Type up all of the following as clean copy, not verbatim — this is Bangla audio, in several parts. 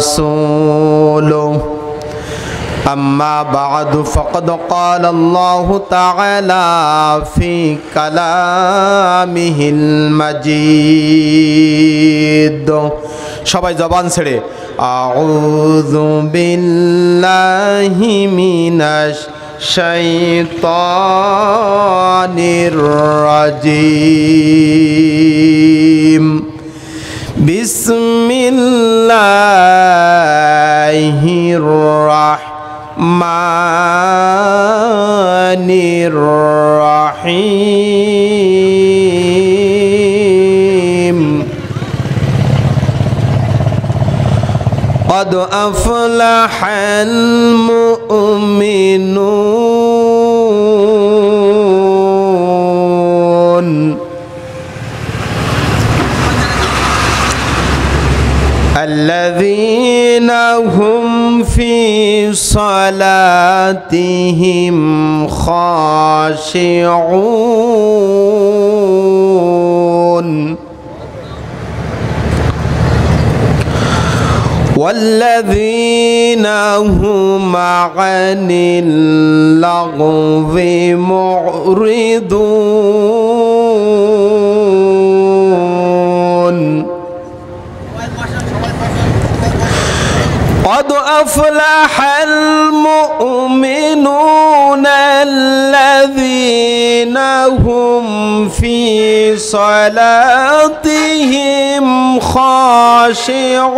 ورسوله أما بعد فقد قال الله تعالى في كلامه المجيد সবাই জবান ছেড়ে আউযু বিল্লাহি মিনাশ শাইতানির রাজিম বিসমিল্লাহির রাহমানির রাহিম قد أفلح المؤمنون الذين هم في صلاتهم خاشعون والذين هم عن اللغو معرضون قد أفلح المؤمنون الذين هم في صلاتهم خاشعون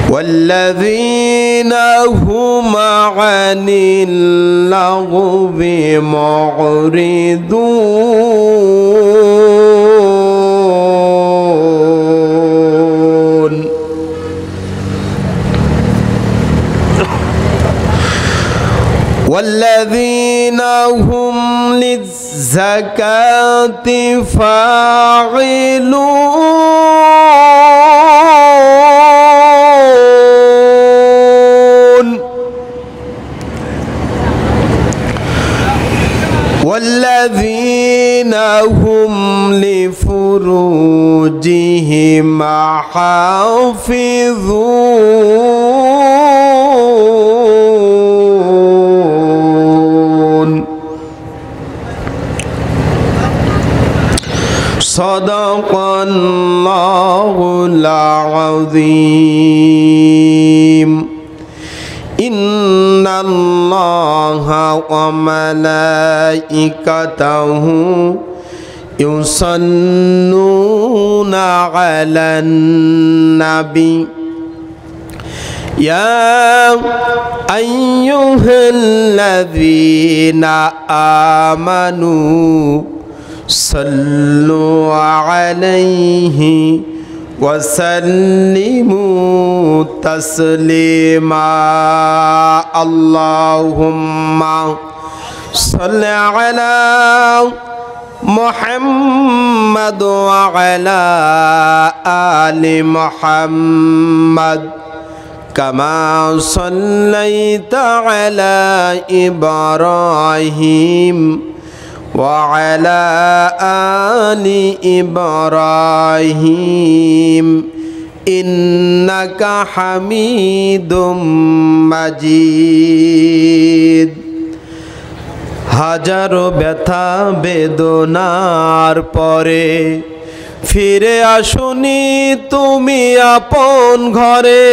والذين هم عن اللغو معرضون والذين هم للزكاة فاعلون والذين هم لفروجهم حافظون صدق الله العظيم إن الله وملائكته يصلون على النبي يا أيها الذين آمنوا صلوا عليه وسلموا تسليما اللهم صل على محمد وعلى آل محمد كما صليت على إبراهيم وعلى آل إبراهيم إنك حميد مجيد হাজারো ব্যথা বেদনার পরে ফিরে আসুনি তুমি আপন ঘরে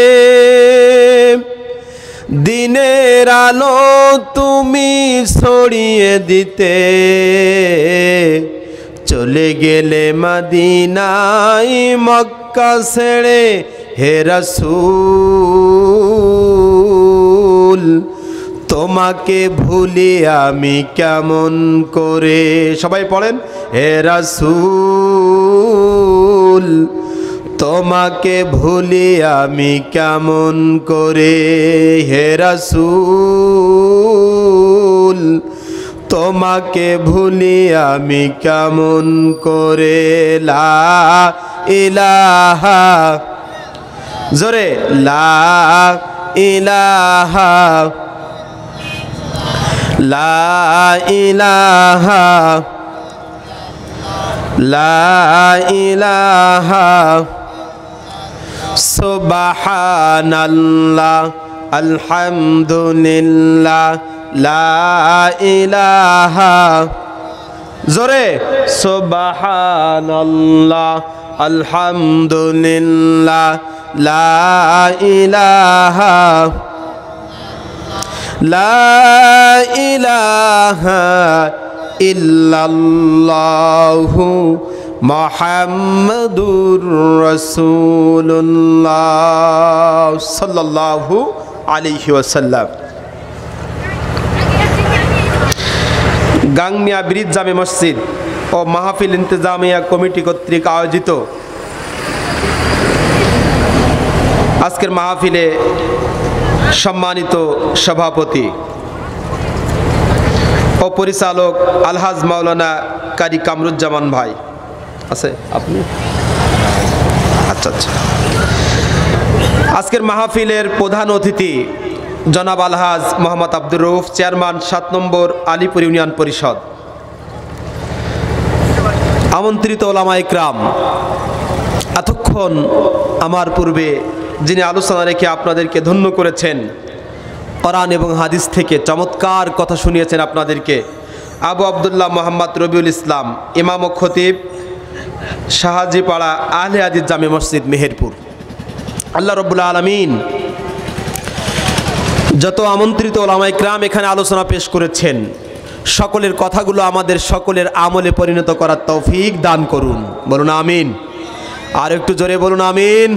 দিনের আলো তুমি ছড়িয়ে দিতে চলে গেলে মদিনায় মক্কা ছেড়ে হে রাসূল তোমাকে ভুলি আমি কেমন করে সবাই পড়েন হে রাসূল তোমাকে ভুলি আমি কেমন করে হে রাসূল তোমাকে ভুলি আমি কেমন করে লা ইলাহা জোরে লা ইলাহা লা ইলাহা লা ইলাহা সুবহানাল্লাহ আলহামদুলিল্লাহ লা ইলাহা জোরে সুবহানাল্লাহ আলহামদুলিল্লাহ লা ইলাহা ইল্লাল্লাহু মুহাম্মাদুর রাসূলুল্লাহ সাল্লাল্লাহু আলাইহি ওয়াসাল্লাম। গাংমিয়া ব্রিজ জামে মসজিদ ও মাহফিল ইন্তেজামিয়া কমিটি কর্তৃক আয়োজিত আজকের মাহফিলে সম্মানিত সভাপতি ও পরিচালক আলহাজ মাওলানা কারি কামরুজ্জামান ভাই আছে আপনি? আচ্ছা আচ্ছা। আজকের মাহফিলের প্রধান অতিথি জনাব আলহাজ মোহাম্মদ আব্দুর রউফ, চেয়ারম্যান ৭ নম্বর আলীপুর ইউনিয়ন পরিষদ, আমন্ত্রিত ওলামা ইকরাম, এতক্ষণ আমার পূর্বে যিনি আলোচনা রেখে আপনাদেরকে ধন্য করেছেন, কোরআন এবং হাদিস থেকে চমৎকার কথা শুনিয়েছেন আপনাদেরকে, আবু আবদুল্লাহ মোহাম্মদ রবিউল ইসলাম, ইমাম ও খতিব, শাহাজিপাড়া আহলে হাদিস জামে মসজিদ মেহেরপুর। আল্লাহ রাব্বুল আলামিন যত আমন্ত্রিত ওলামা ইকরাম এখানে আলোচনা পেশ করেছেন, সকলের কথাগুলো আমাদের সকলের আমলে পরিণত করার তৌফিক দান করুন। বলুন আমিন। আর একটু জোরে বলুন আমিন।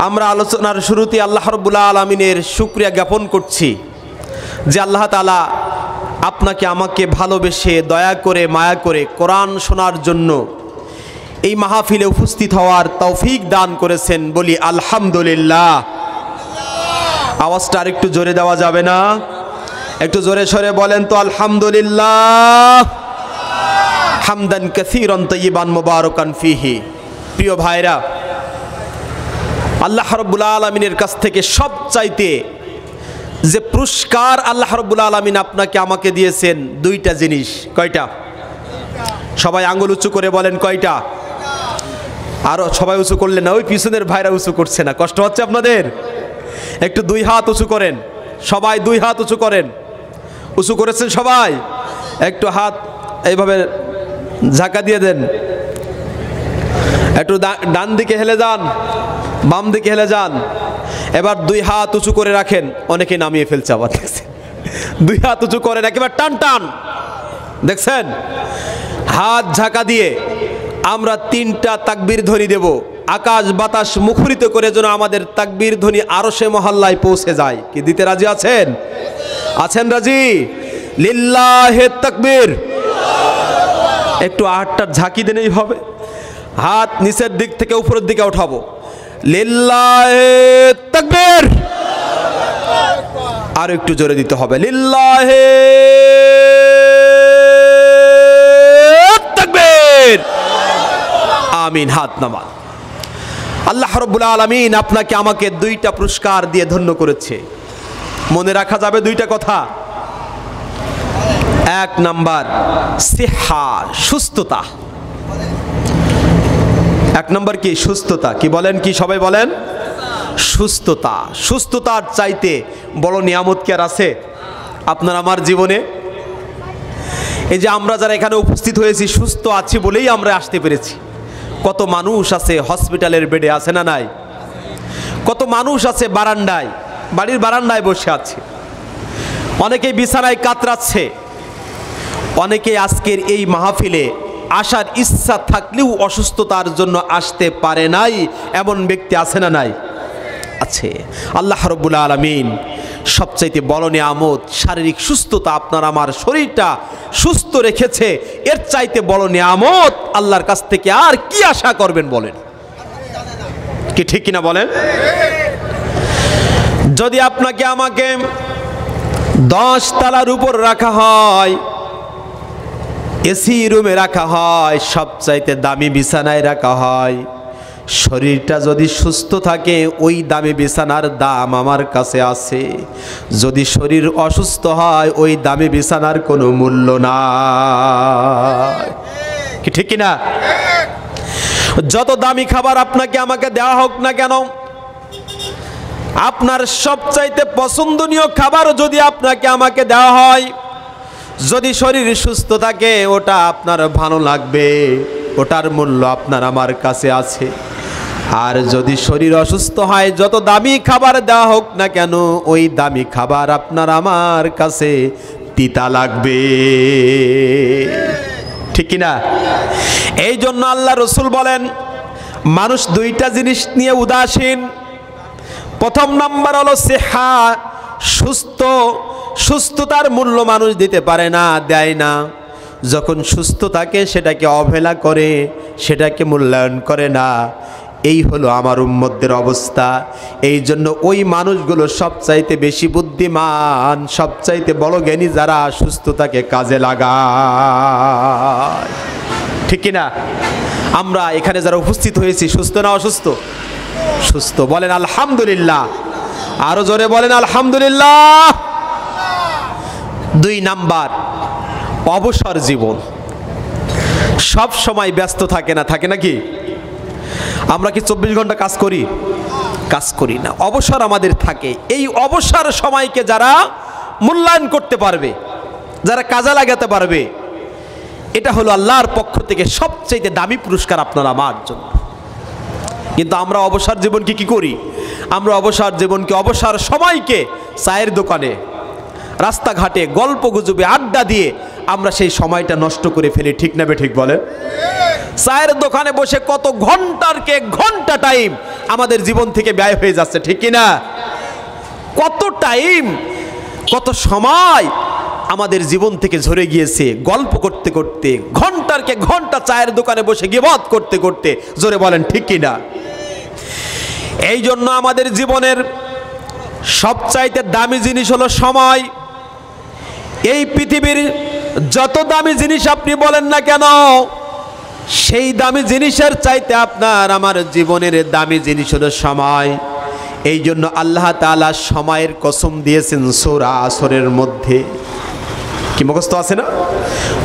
আমরা আলোচনার শুরুতে আল্লাহ রাব্বুল আলামিনের শুকরিয়া জ্ঞাপন করছি যে আল্লাহ তাআলা আপনাকে আমাকে ভালোবেসে দয়া করে মায়া করে কোরআন শোনার জন্য এই মাহফিলে উপস্থিত হওয়ার তৌফিক দান করেছেন। বলি আলহামদুলিল্লাহ। আওয়াজটা আর একটু জোরে দেওয়া যাবে না? একটু জোরে সরে বলেন তো আলহামদুলিল্লাহ। হামদান কাসীরান তাইয়িবান মুবারাকান ফীহি। প্রিয় ভাইরা, আল্লাহ রাব্বুল আলামিনের কাছ থেকে সবচাইতে যে পুরস্কার আল্লাহ রাব্বুল আলামিন আপনাকে আমাকে দিয়েছেন, দুইটা জিনিস। কয়টা? সবাই আঙ্গুল উঁচু করে বলেন কয়টা? আরো সবাই উঁচু করলেন না, ওই পিছনের ভাইরা উঁচু করছে না, কষ্ট হচ্ছে আপনাদের? একটু দুই হাত উঁচু করেন, সবাই দুই হাত উঁচু করেন। উঁচু করেছেন সবাই? একটু হাত এইভাবে ঝাঁকা দিয়ে দেন, একটু ডান দিকে হেলে যান, বাম দিকে হেলে যান। এবার দুই হাত উঁচু করে রাখেন। অনেকে নামিয়ে ফেলছে আবার, দেখছেন? দুই হাত উঁচু করেন, একেবারে টান টান, দেখছেন? হাত ঝাঁকা দিয়ে আমরা 3টা তাকবীর ধ্বনি দেব। আকাশ বাতাস মুখরিত করে যেন আমাদের তাকবীর ধ্বনি আরশে মহল্লায় পৌঁছে যায়। কি দিতে রাজি আছেন? আছেন রাজি? লিল্লাহে তাকবীর। একটু হাতটা ঝাঁকি দিলেই হবে। হাত নিচের দিক থেকে উপরের দিকে উঠাবো। লিল্লাহে তাকবীর। আর একটু জোরে দিতে হবে। লিল্লাহে তাকবীর। আমিন। হাত নামান। আল্লাহ রাব্বুল আলামিন আপনাকে আমাকে 2টা পুরস্কার দিয়ে ধন্য করেছে। মনে রাখা যাবে 2টা কথা। 1 নাম্বার সিহা, সুস্থতা। 1 নাম্বার কি? সুস্থতা। কি বলেন? কি সবাই বলেন? সুস্থতা। সুস্থতার চাইতে বড় নিয়ামত কি আর আছে আপনার আমার জীবনে? এই যে আমরা যারা এখানে উপস্থিত হয়েছি, সুস্থ আছি বলেই আমরা আসতে পেরেছি। কত মানুষ আছে হসপিটালের বেডে, আছে না নাই? কত মানুষ আছে বারান্দায়, বাড়ির বারান্দায় বসে আছে। অনেকেই বিছানায় কাতরাচ্ছে। অনেকে আজকের এই মাহফিলে আসার ইচ্ছা থাকলেও অসুস্থতার জন্য আসতে পারে নাই, এমন ব্যক্তি আছে না নাই? আছে। আল্লাহ রাব্বুল আলামিন সবচাইতে বড় নিয়ামত শারীরিক সুস্থতা, আপনার আমার শরীরটা সুস্থ রেখেছে। এর চাইতে বড় নিয়ামত আল্লাহর কাছ থেকে আর কি আশা করবেন বলেন? কি ঠিক কিনা বলেন? যদি আপনাকে আমাকে 10 তলার উপর রাখা হয়, এসি রুমে রাখা হয়, সবচাইতে দামি বিছানায় রাখা হয়, শরীরটা যদি সুস্থ থাকে ওই দামি বিছানার দাম আমার কাছে আছে। যদি শরীর অসুস্থ হয় ওই দামি বিছানার কোনো মূল্য নাই। কি ঠিক কিনা? যত দামি খাবার আপনাকে আমাকে দেওয়া হোক না কেন, আপনার সবচাইতে পছন্দনীয় খাবার যদি আপনাকে আমাকে দেওয়া হয়, যদি শরীর সুস্থ থাকে ওটা আপনার ভালো লাগবে, ওটার মূল্য আপনার আমার কাছে আছে। আর যদি শরীর অসুস্থ হয়, যত দামি খাবার দেওয়া হোক না কেন, ওই দামি খাবার আপনার আমার কাছে তিতা লাগবে। ঠিক কিনা? এই জন্য আল্লাহ রসুল বলেন, মানুষ দুইটা জিনিস নিয়ে উদাসীন। প্রথম নাম্বার হলো সেহা, সুস্থতার মূল্য মানুষ দিতে পারে না, দেয় না। যখন সুস্থ থাকে সেটাকে অবহেলা করে, সেটাকে মূল্যায়ন করে না। এই হলো আমার উম্মতদের অবস্থা। এই জন্য ওই মানুষগুলো সবচাইতে বেশি বুদ্ধিমান, সবচাইতে বড় জ্ঞানী যারা সুস্থতাকে কাজে লাগায়। ঠিক কিনা? আমরা এখানে যারা উপস্থিত হয়েছি সুস্থ না অসুস্থ? সুস্থ। বলেন আলহামদুলিল্লাহ। আরো জোরে বলেন আলহামদুলিল্লাহ। দুই নাম্বার, অবসর জীবন। সব সময় ব্যস্ত থাকে না, থাকে নাকি? আমরা কি 24 ঘন্টা কাজ করি? কাজ করি না, অবসর আমাদের থাকে। এই অবসর সময়কে যারা মূল্যায়ন করতে পারবে, যারা কাজে লাগাতে পারবে, এটা হলো আল্লাহর পক্ষ থেকে সবচেয়ে দামি পুরস্কার আপনার আমার জন্য। কিন্তু আমরা অবসর জীবনকে কি করি? আমরা অবসর জীবনকে, অবসর সময়কে চায়ের দোকানে, রাস্তাঘাটে গল্প গুজবে আড্ডা দিয়ে আমরা সেই সময়টা নষ্ট করে ফেলি। ঠিক না বে ঠিক বলে? চায়ের দোকানে বসে কত ঘন্টার কে ঘন্টা টাইম আমাদের জীবন থেকে ব্যয় হয়ে যাচ্ছে। ঠিক কিনা? কত টাইম, কত সময় আমাদের জীবন থেকে ঝরে গিয়েছে গল্প করতে করতে, ঘন্টার কে ঘন্টা চায়ের দোকানে বসে গিবত করতে করতে। জোরে বলেন ঠিক কিনা? এই জন্য আমাদের জীবনের সবচাইতে দামি জিনিস হলো সময়। এই পৃথিবীর যত দামি জিনিস আপনি বলেন না কেন, সেই দামি জিনিসের চাইতে আপনার আমার জীবনের দামি জিনিস হলো সময়। এই জন্য আল্লাহ তাআলা সময়ের কসম দিয়েছেন সূরা আসরের মধ্যে। কি মুখস্থ আছে না?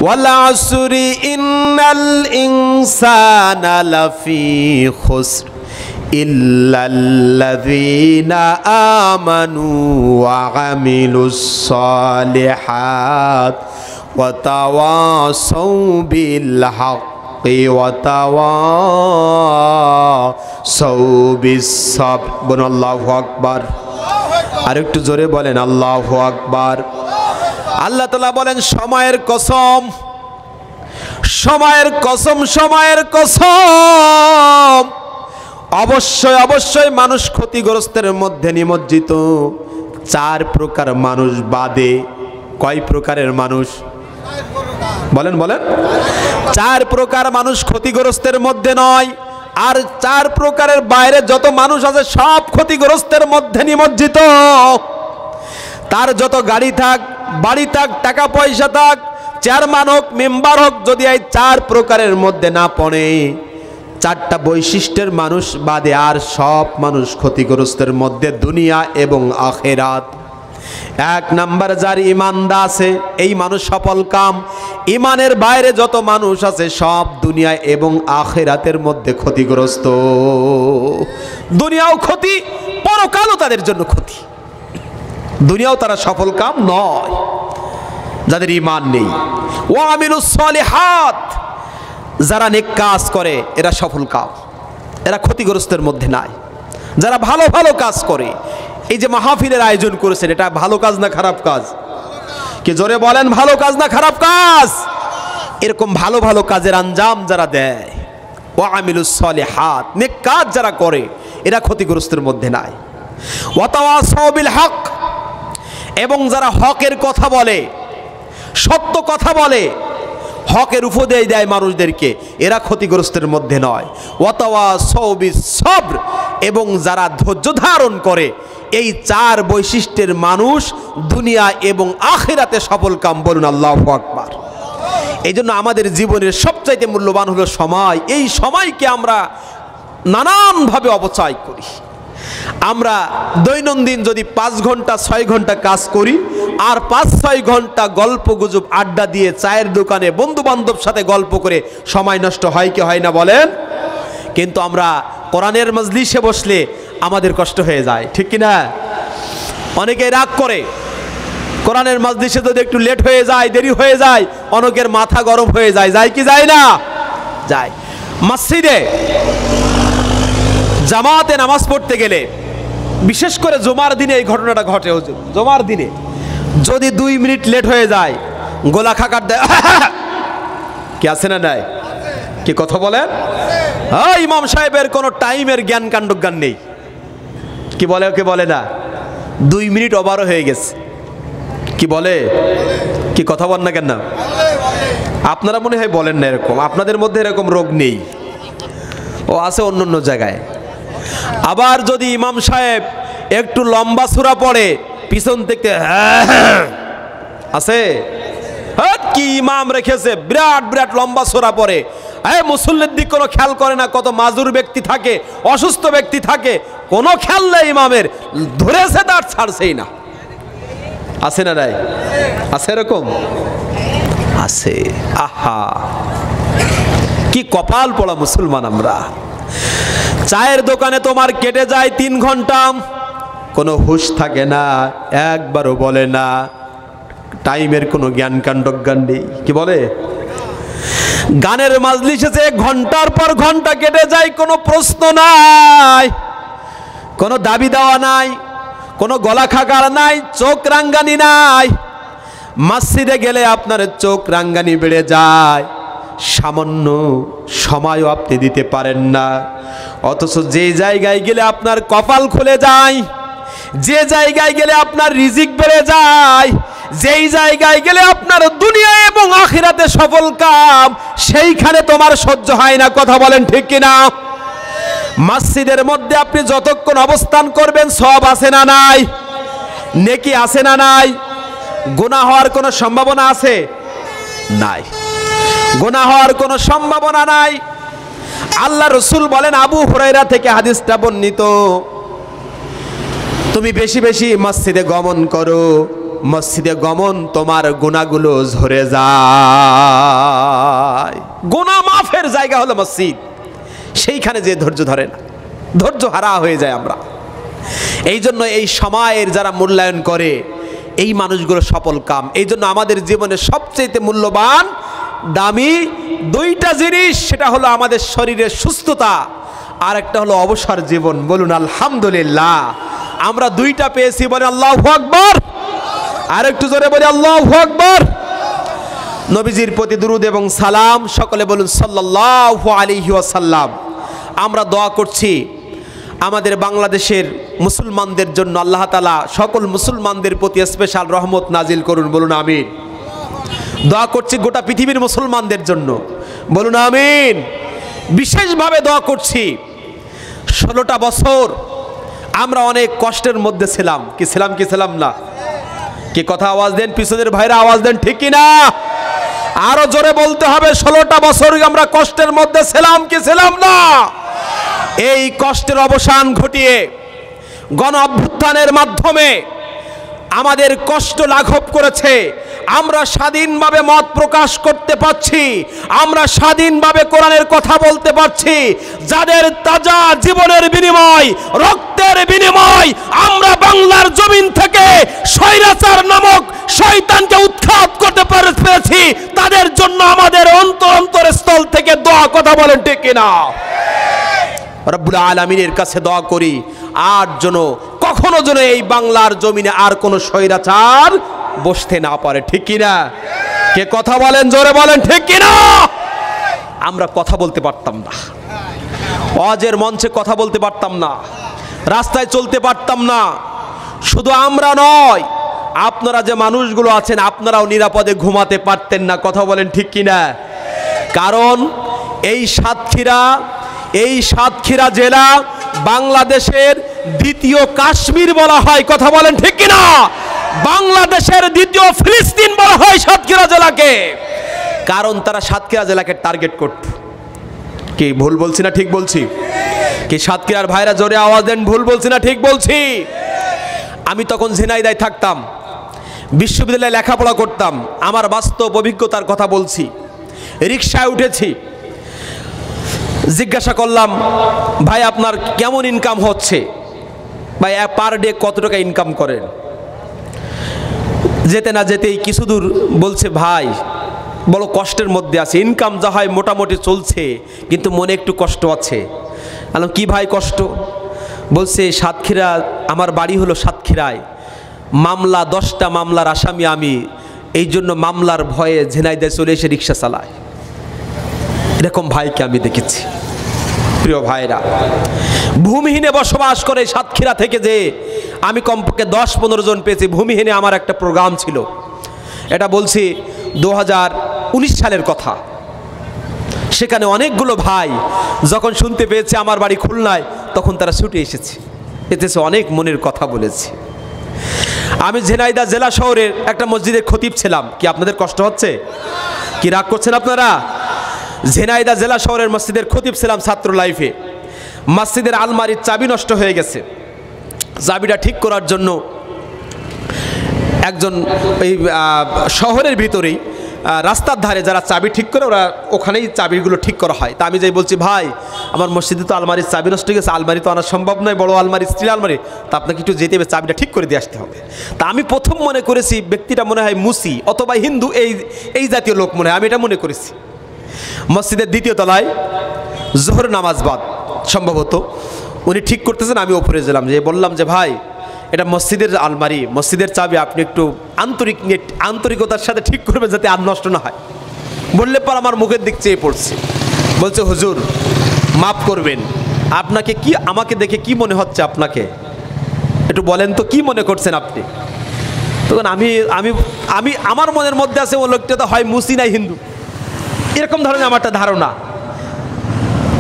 ওয়াল আসরি ইন্নাল ইনসানা লাফি খুসর ইল্লাল্লাযীনা আমানু ওয়া আমিলুস সালিহাত ওয়া তাওয়াসাউ বিল হাক্কি ওয়া তাওয়াসাউ বিস সাবর। বলুন আল্লাহু আকবার। আর একটু জোরে বলেন আল্লাহু আকবার। আল্লাহ তাআলা বলেন সময়ের কসম, সময়ের কসম, সময়ের কসম। অবশ্যই অবশ্যই মানুষ ক্ষতিগ্রস্তের মধ্যে নিমজ্জিত। 4 প্রকার মানুষ বাদে। কয় প্রকারের মানুষ? বলেন বলেন। 4 প্রকার মানুষ ক্ষতিগ্রস্তের মধ্যে নয়। আর 4 প্রকারের বাইরে যত মানুষ আছে সব ক্ষতিগ্রস্তের মধ্যে নিমজ্জিত। তার যত গাড়ি থাক, বাড়ি থাক, টাকা পয়সা থাক, চেয়ারম্যান হোক, মেম্বার হোক, যদি এই 4 প্রকারের মধ্যে না পড়ে, 4টা বৈশিষ্ট্যের মানুষ বাদে আর সব মানুষ ক্ষতিগ্রস্তের মধ্যে, দুনিয়া এবং আখিরাত। 1 নাম্বার, যার ঈমানদা আছে এই মানুষ সফল কাম। ঈমানের বাইরে যত মানুষ আছে সব দুনিয়া এবং আখিরাতের মধ্যে ক্ষতিগ্রস্ত। দুনিয়াও ক্ষতি, পরকালও তাদের জন্য ক্ষতি। দুনিয়াও তারা সফল কাম নয় যাদের ঈমান নেই। ওয়া আমিলুস সালিহাত, যারা নেক কাজ করে এরা সফল কাম, এরা ক্ষতিগ্রস্তের মধ্যে নাই। যারা ভালো ভালো কাজ করে, এই যে মাহফিলের আয়োজন করেছেন, এটা ভালো কাজ না খারাপ কাজ? কি জোরে বলেন, ভালো কাজ না খারাপ কাজ? এরকম ভালো ভালো কাজের আঞ্জাম যারা দেয়, ওয়া আমিলুস সালিহাত, নেক কাজ যারা করে, এরা ক্ষতিগ্রস্তের মধ্যে নাই। ওয়া তাওয়াসাউ বিল হক, এবং যারা হকের কথা বলে, সত্য কথা বলে, হকের উপদেশ দেয় মানুষদেরকে, এরা ক্ষতিগ্রস্তের মধ্যে নয়। ওয়া তাওয়াসাউ বিস সবর, এবং যারা ধৈর্য ধারণ করে, এই 4 বৈশিষ্ট্যের মানুষ দুনিয়া এবং আখিরাতে সফল কাম। বলুন আল্লাহু আকবার। এই জন্য আমাদের জীবনের সবচাইতে মূল্যবান হলো সময়। এই সময়কে আমরা নানানভাবে অপচয় করি। আমরা দৈনন্দিন যদি 5 ঘন্টা 6 ঘন্টা কাজ করি আর 5-6 ঘন্টা গল্প গুজব আড্ডা দিয়ে চায়ের দোকানে বন্ধু বান্ধব সাথে গল্প করে সময় নষ্ট হয় কি হয় না বলেন? কিন্তু আমরা কোরআনের মজলিসে বসলে আমাদের কষ্ট হয়ে যায়, ঠিক কি না? অনেকে রাগ করে, কোরআনের মজলিসে যদি একটু লেট হয়ে যায়, দেরি হয়ে যায়, অনেকের মাথা গরম হয়ে যায়, যায় কি যায় না? যায়। মসজিদে জামাতে নামাজ পড়তে গেলে, বিশেষ করে জুমার দিনে এই ঘটনাটা ঘটে, জুমার দিনে যদি 2 মিনিট লেট হয়ে যায়, গোলা খাকার দেয় কি আছে না নাই? কি কথা বলেন? হ্যাঁ, ইমাম সাহেবের কোনো টাইমের জ্ঞান কাণ্ডজ্ঞান নেই। কি বলে? কে বলে না? 2 মিনিট ওভারও হয়ে গেছে। কি বলে? কি কথা বল না কেন? না আপনারা মনে হয় বলেন না এরকম, আপনাদের মধ্যে এরকম রোগ নেই, ও আছে অন্য অন্য জায়গায়। আবার যদি ইমাম সাহেব একটু লম্বা সূরা পড়ে, পিছন থেকে আছে, কি ইমাম রেখেছে, বিরাট বিরাট লম্বা সূরা পড়ে, মুসল্লির দিক কোনো খেয়াল করে না, কত মাজুর ব্যক্তি থাকে, অসুস্থ ব্যক্তি থাকে, কোনো খেয়াল নেই ইমামের, ধরেছে তার ছাড়ছেই না। আছে না নাই? আছে এরকম? আছে। আহা, কি কপাল পোড়া মুসলমান আমরা। চায়ের দোকানে তোমার কেটে যায় 3 ঘন্টা, কোনো হুঁশ থাকে না, একবারও বলে না, টাইমের কোনো জ্ঞান কাণ্ডজ্ঞান নেই। কি বলে? গানের মাজলিসে যে ঘন্টার পর ঘন্টা কেটে যায়, কোনো প্রশ্ন নাই, কোনো দাবি দেওয়া নাই, কোনো গলা খাকার নাই, চোখ রাঙ্গানি নাই। মসজিদে গেলে আপনার চোখ রাঙ্গানি বেড়ে যায়, সামান্য সময়ও আপনি দিতে পারেন না। অথচ যে জায়গায় গেলে আপনার কপাল খুলে যায়, যে জায়গায় গেলে আপনার রিজিক বেড়ে যায়, যেই জায়গায় গেলে আপনার দুনিয়া এবং আখিরাতে সফল কাম, সেইখানে তোমার সহ্য হয় না। কথা বলেন ঠিক কিনা? মসজিদের মধ্যে আপনি যতক্ষণ অবস্থান করবেন সওয়াব আছে না নাই? নেকি আছে না নাই? গুনাহ হওয়ার কোনো সম্ভাবনা আছে? নাই। গুনাহ হওয়ার কোনো সম্ভাবনা নাই। আল্লাহ রাসূল বলেন, আবু হুরায়রা থেকে হাদিসটা বর্ণিত, তুমি বেশি বেশি মসজিদে গমন করো, মসজিদে গমন তোমার গুনাহগুলো ঝরে যায়। গুনাহ মাফের জায়গা হলো মসজিদ, সেইখানে যে ধৈর্য ধরে না, ধৈর্য হারা হয়ে যায় আমরা। এই জন্য এই সময়ের যারা মূল্যায়ন করে, এই মানুষগুলো সফল কাম। এই জন্য আমাদের জীবনে সবচেয়ে মূল্যবান দামি 2টা জিনিস, সেটা হলো আমাদের শরীরের সুস্থতা, আর একটা হলো অবসর জীবন। বলুন আলহামদুলিল্লাহ। আমরা 2টা পেয়েছি, বলে আল্লাহু আকবার। আর একটু জোরে বলি আল্লাহু আকবার। নবীজির প্রতি দুরূদ এবং সালাম, সকলে বলুন সাল্লাল্লাহু আলাইহি ওয়াসাল্লাম। আমরা দোয়া করছি আমাদের বাংলাদেশের মুসলমানদের জন্য, আল্লাহ তাআলা সকল মুসলমানদের প্রতি স্পেশাল রহমত নাজিল করুন। বলুন আমিন। দোয়া করছি গোটা পৃথিবীর মুসলমানদের জন্য। বলুন আমিন। বিশেষভাবে দোয়া করছি 16টা বছর আমরা অনেক কষ্টের মধ্যে ছিলাম। কি ছিলাম? কি ছিলাম না? কি কথা আওয়াজ দেন, পিছনের ভাইরা আওয়াজ দেন, ঠিক কি না? আরো জোরে বলতে হবে, 16টা বছর আমরা কষ্টের মধ্যে ছিলাম। কি ছিলাম না? এই কষ্টের অবসান ঘটিয়ে গণ অভ্যুত্থানের মাধ্যমে আমাদের কষ্ট লাঘব করেছে। আমরা স্বাধীনভাবে মত প্রকাশ করতে পারছি, আমরা স্বাধীনভাবে কোরআনের কথা বলতে পারছি। যাদের তাজা জীবনের বিনিময়, রক্তের বিনিময় আমরা বাংলার জমিন থেকে স্বৈরাচার নামক শয়তানকে উৎখাত করতে পেরেছি, তাদের জন্য আমাদের অন্তরস্থল থেকে দোয়া। কথা বলেন ঠিক কিনা? রব্বুল আলামিনের কাছে দোয়া করি আর যেন কখনো যেন এই বাংলার জমিনে আর কোনো স্বৈরাচার বসতে না পারে। ঠিক কিনা? কে কথা বলেন? জোরে বলেন, ঠিক কিনা? আমরা কথা বলতে পারতাম না, ওয়াজের মঞ্চে কথা বলতে পারতাম না, রাস্তায় চলতে পারতাম না। শুধু আমরা নয়, আপনারা যে মানুষগুলো আছেন, আপনারাও নিরাপদে ঘুমাতে পারতেন না। কথা বলেন ঠিক কিনা? কারণ এই সাতক্ষীরা জেলা বাংলাদেশের দ্বিতীয় কাশ্মীর বলা হয়। কথা বলেন ঠিক কিনা? বাংলাদেশের দ্বিতীয় ফিলিস্তিন বলা হয় সাতক্ষীরা জেলাকে, কারণ তারা সাতক্ষীরা জেলাকে টার্গেট করত। কি ভুল বলছি না ঠিক বলছি? কি সাতক্ষীরার ভাইরা জোরে আওয়াজ দেন, ভুল বলছি না ঠিক বলছি? আমি তখন ঝিনাইদহে থাকতাম, বিশ্ববিদ্যালয়ে লেখাপড়া করতাম, আমার বাস্তব অভিজ্ঞতার কথা বলছি। রিকশায় উঠেছি, জিজ্ঞাসা করলাম, ভাই আপনার কেমন ইনকাম হচ্ছে, ভাই পার ডে কত টাকা ইনকাম করেন? যেতে না যেতেই কিছু দূর বলছে, ভাই বড় কষ্টের মধ্যে আছে, ইনকাম যা হয় মোটামুটি চলছে, কিন্তু মনে একটু কষ্ট আছে। বললাম, কি ভাই কষ্ট? বলছে, সাতক্ষীরা, আমার বাড়ি হলো সাতক্ষীরায়, মামলা 10টা মামলার আসামি আমি, এই জন্য মামলার ভয়ে ঝিনাইদহে চলে এসে রিক্সা চালায়। এরকম ভাইকে আমি দেখেছি। প্রিয় ভাইরা, ভূমিহীনে বসবাস করে সাতক্ষীরা থেকে যে আমি কমপক্ষে 10-15 জন পেয়েছি। ভূমিহীনে আমার একটা প্রোগ্রাম ছিল, এটা বলছি 2019 সালের কথা। সেখানে অনেকগুলো ভাই যখন শুনতে পেয়েছে আমার বাড়ি খুলনায়, তখন তারা ছুটে এসেছে, এতে অনেক মনের কথা বলেছে। আমি ঝিনাইদহ জেলা শহরের একটা মসজিদের খতিব ছিলাম। কি আপনাদের কষ্ট হচ্ছে? কি রাগ করছেন আপনারা? ঝিনাইদহ জেলা শহরের মসজিদের খতিব ছিলাম ছাত্র লাইফে। মসজিদের আলমারির চাবি নষ্ট হয়ে গেছে, চাবিটা ঠিক করার জন্য একজন এই শহরের ভিতরেই রাস্তার ধারে যারা চাবি ঠিক করে, ওরা ওখানেই চাবিগুলো ঠিক করা হয়। তা আমি যাই বলছি, ভাই আমার মসজিদে তো আলমারির চাবি নষ্ট হয়ে গেছে, আলমারি তো আনা সম্ভব নয়, বড় আলমারি, স্টিল আলমারি, তা আপনাকে একটু যেতে হবে, চাবিটা ঠিক করে দিয়ে আসতে হবে। তা আমি প্রথম মনে করেছি ব্যক্তিটা মনে হয় মুসি অথবা হিন্দু, এই জাতীয় লোক মনে হয়, আমি এটা মনে করেছি। মসজিদের 2য় তলায় জোহর নামাজ বাদ সম্ভবত উনি ঠিক করতেছেন, আমি ওপরে গেলাম, যে বললাম যে ভাই এটা মসজিদের আলমারি, মসজিদের চাবি, আপনি একটু আন্তরিকতার সাথে ঠিক করবেন যাতে আর নষ্ট না হয়। বললে পর আমার মুখের দিক চেয়ে পড়ছে, বলছে, হুজুর মাফ করবেন, আপনাকে কি, আমাকে দেখে কি মনে হচ্ছে আপনাকে একটু বলেন তো, কি মনে করছেন আপনি? তখন আমি আমি আমি আমার মনের মধ্যে আছে ও লোকটা তো হয় মুসি নাই হিন্দু, এরকম ধরনের আমার একটা ধারণা।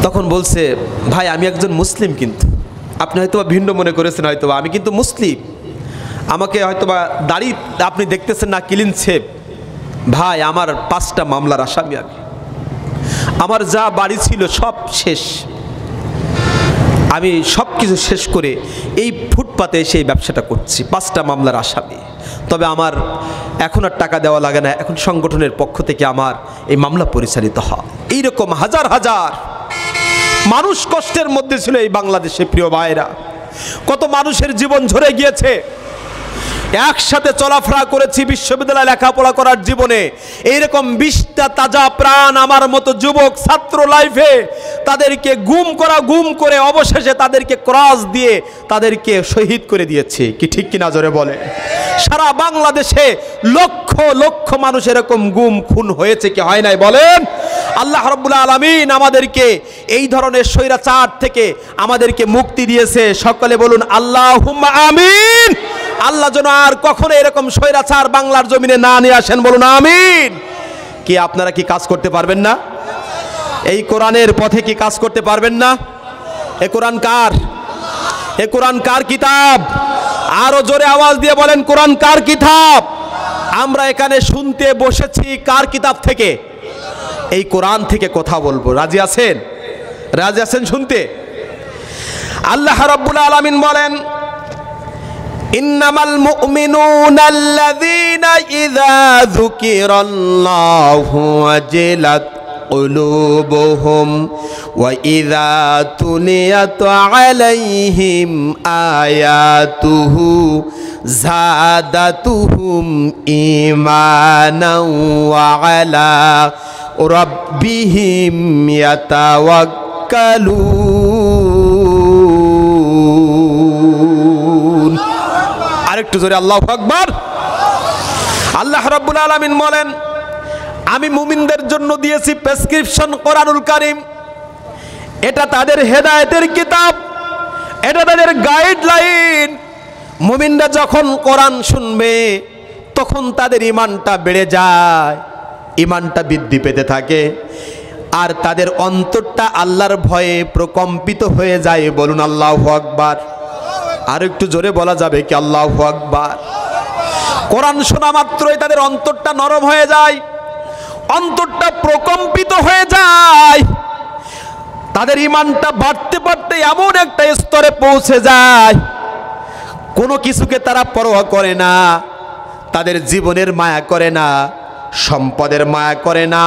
তখন বলছে, ভাই আমি একজন মুসলিম, কিন্তু আপনি হয়তো ভিন্ন মনে করেছেন, হয়তো আমি কিন্তু মুসলিম, আমাকে হয়তো বা দাড়ি আপনি দেখতেছেন না, ক্লিন শেভ। ভাই আমার 5টা মামলার আসামি আমি, আমার যা বাড়ি ছিল সব শেষ, আমি সব কিছু শেষ করে এই ফুটপাতে সেই ব্যবসাটা করছি, 5টা মামলার আসামি। তবে আমার এখন আর টাকা দেওয়া লাগে না, এখন সংগঠনের পক্ষ থেকে আমার এই মামলা পরিচালিত হয়। এইরকম হাজার হাজার মানুষ কষ্টের মধ্যে ছিল এই বাংলাদেশে। প্রিয় ভাইরা, কত মানুষের জীবন ঝরে গিয়েছে। একসাথে চলাফেরা করেছি বিশ্ববিদ্যালয়ে লেখাপড়া করার জীবনে, এইরকম 20টা তাজা প্রাণ আমার মতো যুবক ছাত্র লাইফে তাদেরকে গুম করে অবশেষে তাদেরকে ক্রস দিয়ে তাদেরকে শহীদ করে দিয়েছে। কি ঠিক কিনা জোরে বলে? সারা বাংলাদেশে লক্ষ লক্ষ মানুষ এরকম গুম খুন হয়েছে কি হয় নাই বলেন? আল্লাহ রাব্বুল আলামিন আমাদেরকে এই ধরনের স্বৈরাচার থেকে আমাদেরকে মুক্তি দিয়েছে। সকলে বলুন আল্লাহুম্মা আমিন। আল্লাহ যেন আর কখনো এরকম স্বৈরাচার বাংলার জমিনে না নিয়ে আসেন, বলুন আমিন। কি আপনারা কি কাজ করতে পারবেন না? এই কোরআনের পথে কি কাজ করতে পারবেন না? এ কোরআন কার? এ কোরআন কার কিতাব? আরো জোরে আওয়াজ দিয়ে বলেন, কোরআন কার কিতাব? আমরা এখানে শুনতে বসেছি কার কিতাব থেকে? এই কোরআন থেকে কথা বলবো। রাজি আছেন? রাজি আছেন শুনতে? আল্লাহ রাব্বুল আলামিন বলেন, ইন্নামাল মুমিনুনা আল্লাযীনা ইযা যুকিরাল্লাহু ওয়াজিলাত কুলুবুহুম ওয়া ইযা তুলিয়াত আলাইহিম আয়াতুহু যাদাতুহুম ঈমানাও ওয়া আলা রাব্বিহিম ইয়াতাওয়াক্কালুন। আরেকটু জোরে আল্লাহু আকবার। আল্লাহ রাব্বুল আলামিন বলেন, আমি মুমিনদের জন্য দিয়েছি প্রেসক্রিপশন কোরআনুল কারীম। এটা তাদের হেদায়েতের কিতাব, এটা তাদের গাইডলাইন। মুমিনরা যখন কোরআন শুনবে তখন তাদের ঈমানটা বেড়ে যায়, ঈমানটা বৃদ্ধি পেতে থাকে, আর তাদের অন্তরটা আল্লাহর ভয়ে প্রকম্পিত হয়ে যায়। বলুন আল্লাহু আকবার। আর একটু জোরে বলা যাবে কি আল্লাহু আকবার? কোরআন শোনা মাত্রই তাদের অন্তরটা নরম হয়ে যায়, অন্তরটা প্রকম্পিত হয়ে যায়, তাদের ঈমানটা বাড়তে ব্যাপারটা এমন একটা স্তরে পৌঁছে যায়, কোনো কিছুকে তারা পরোয়া করে না, তাদের জীবনের মায়া করে না, সম্পদের মায়া করে না,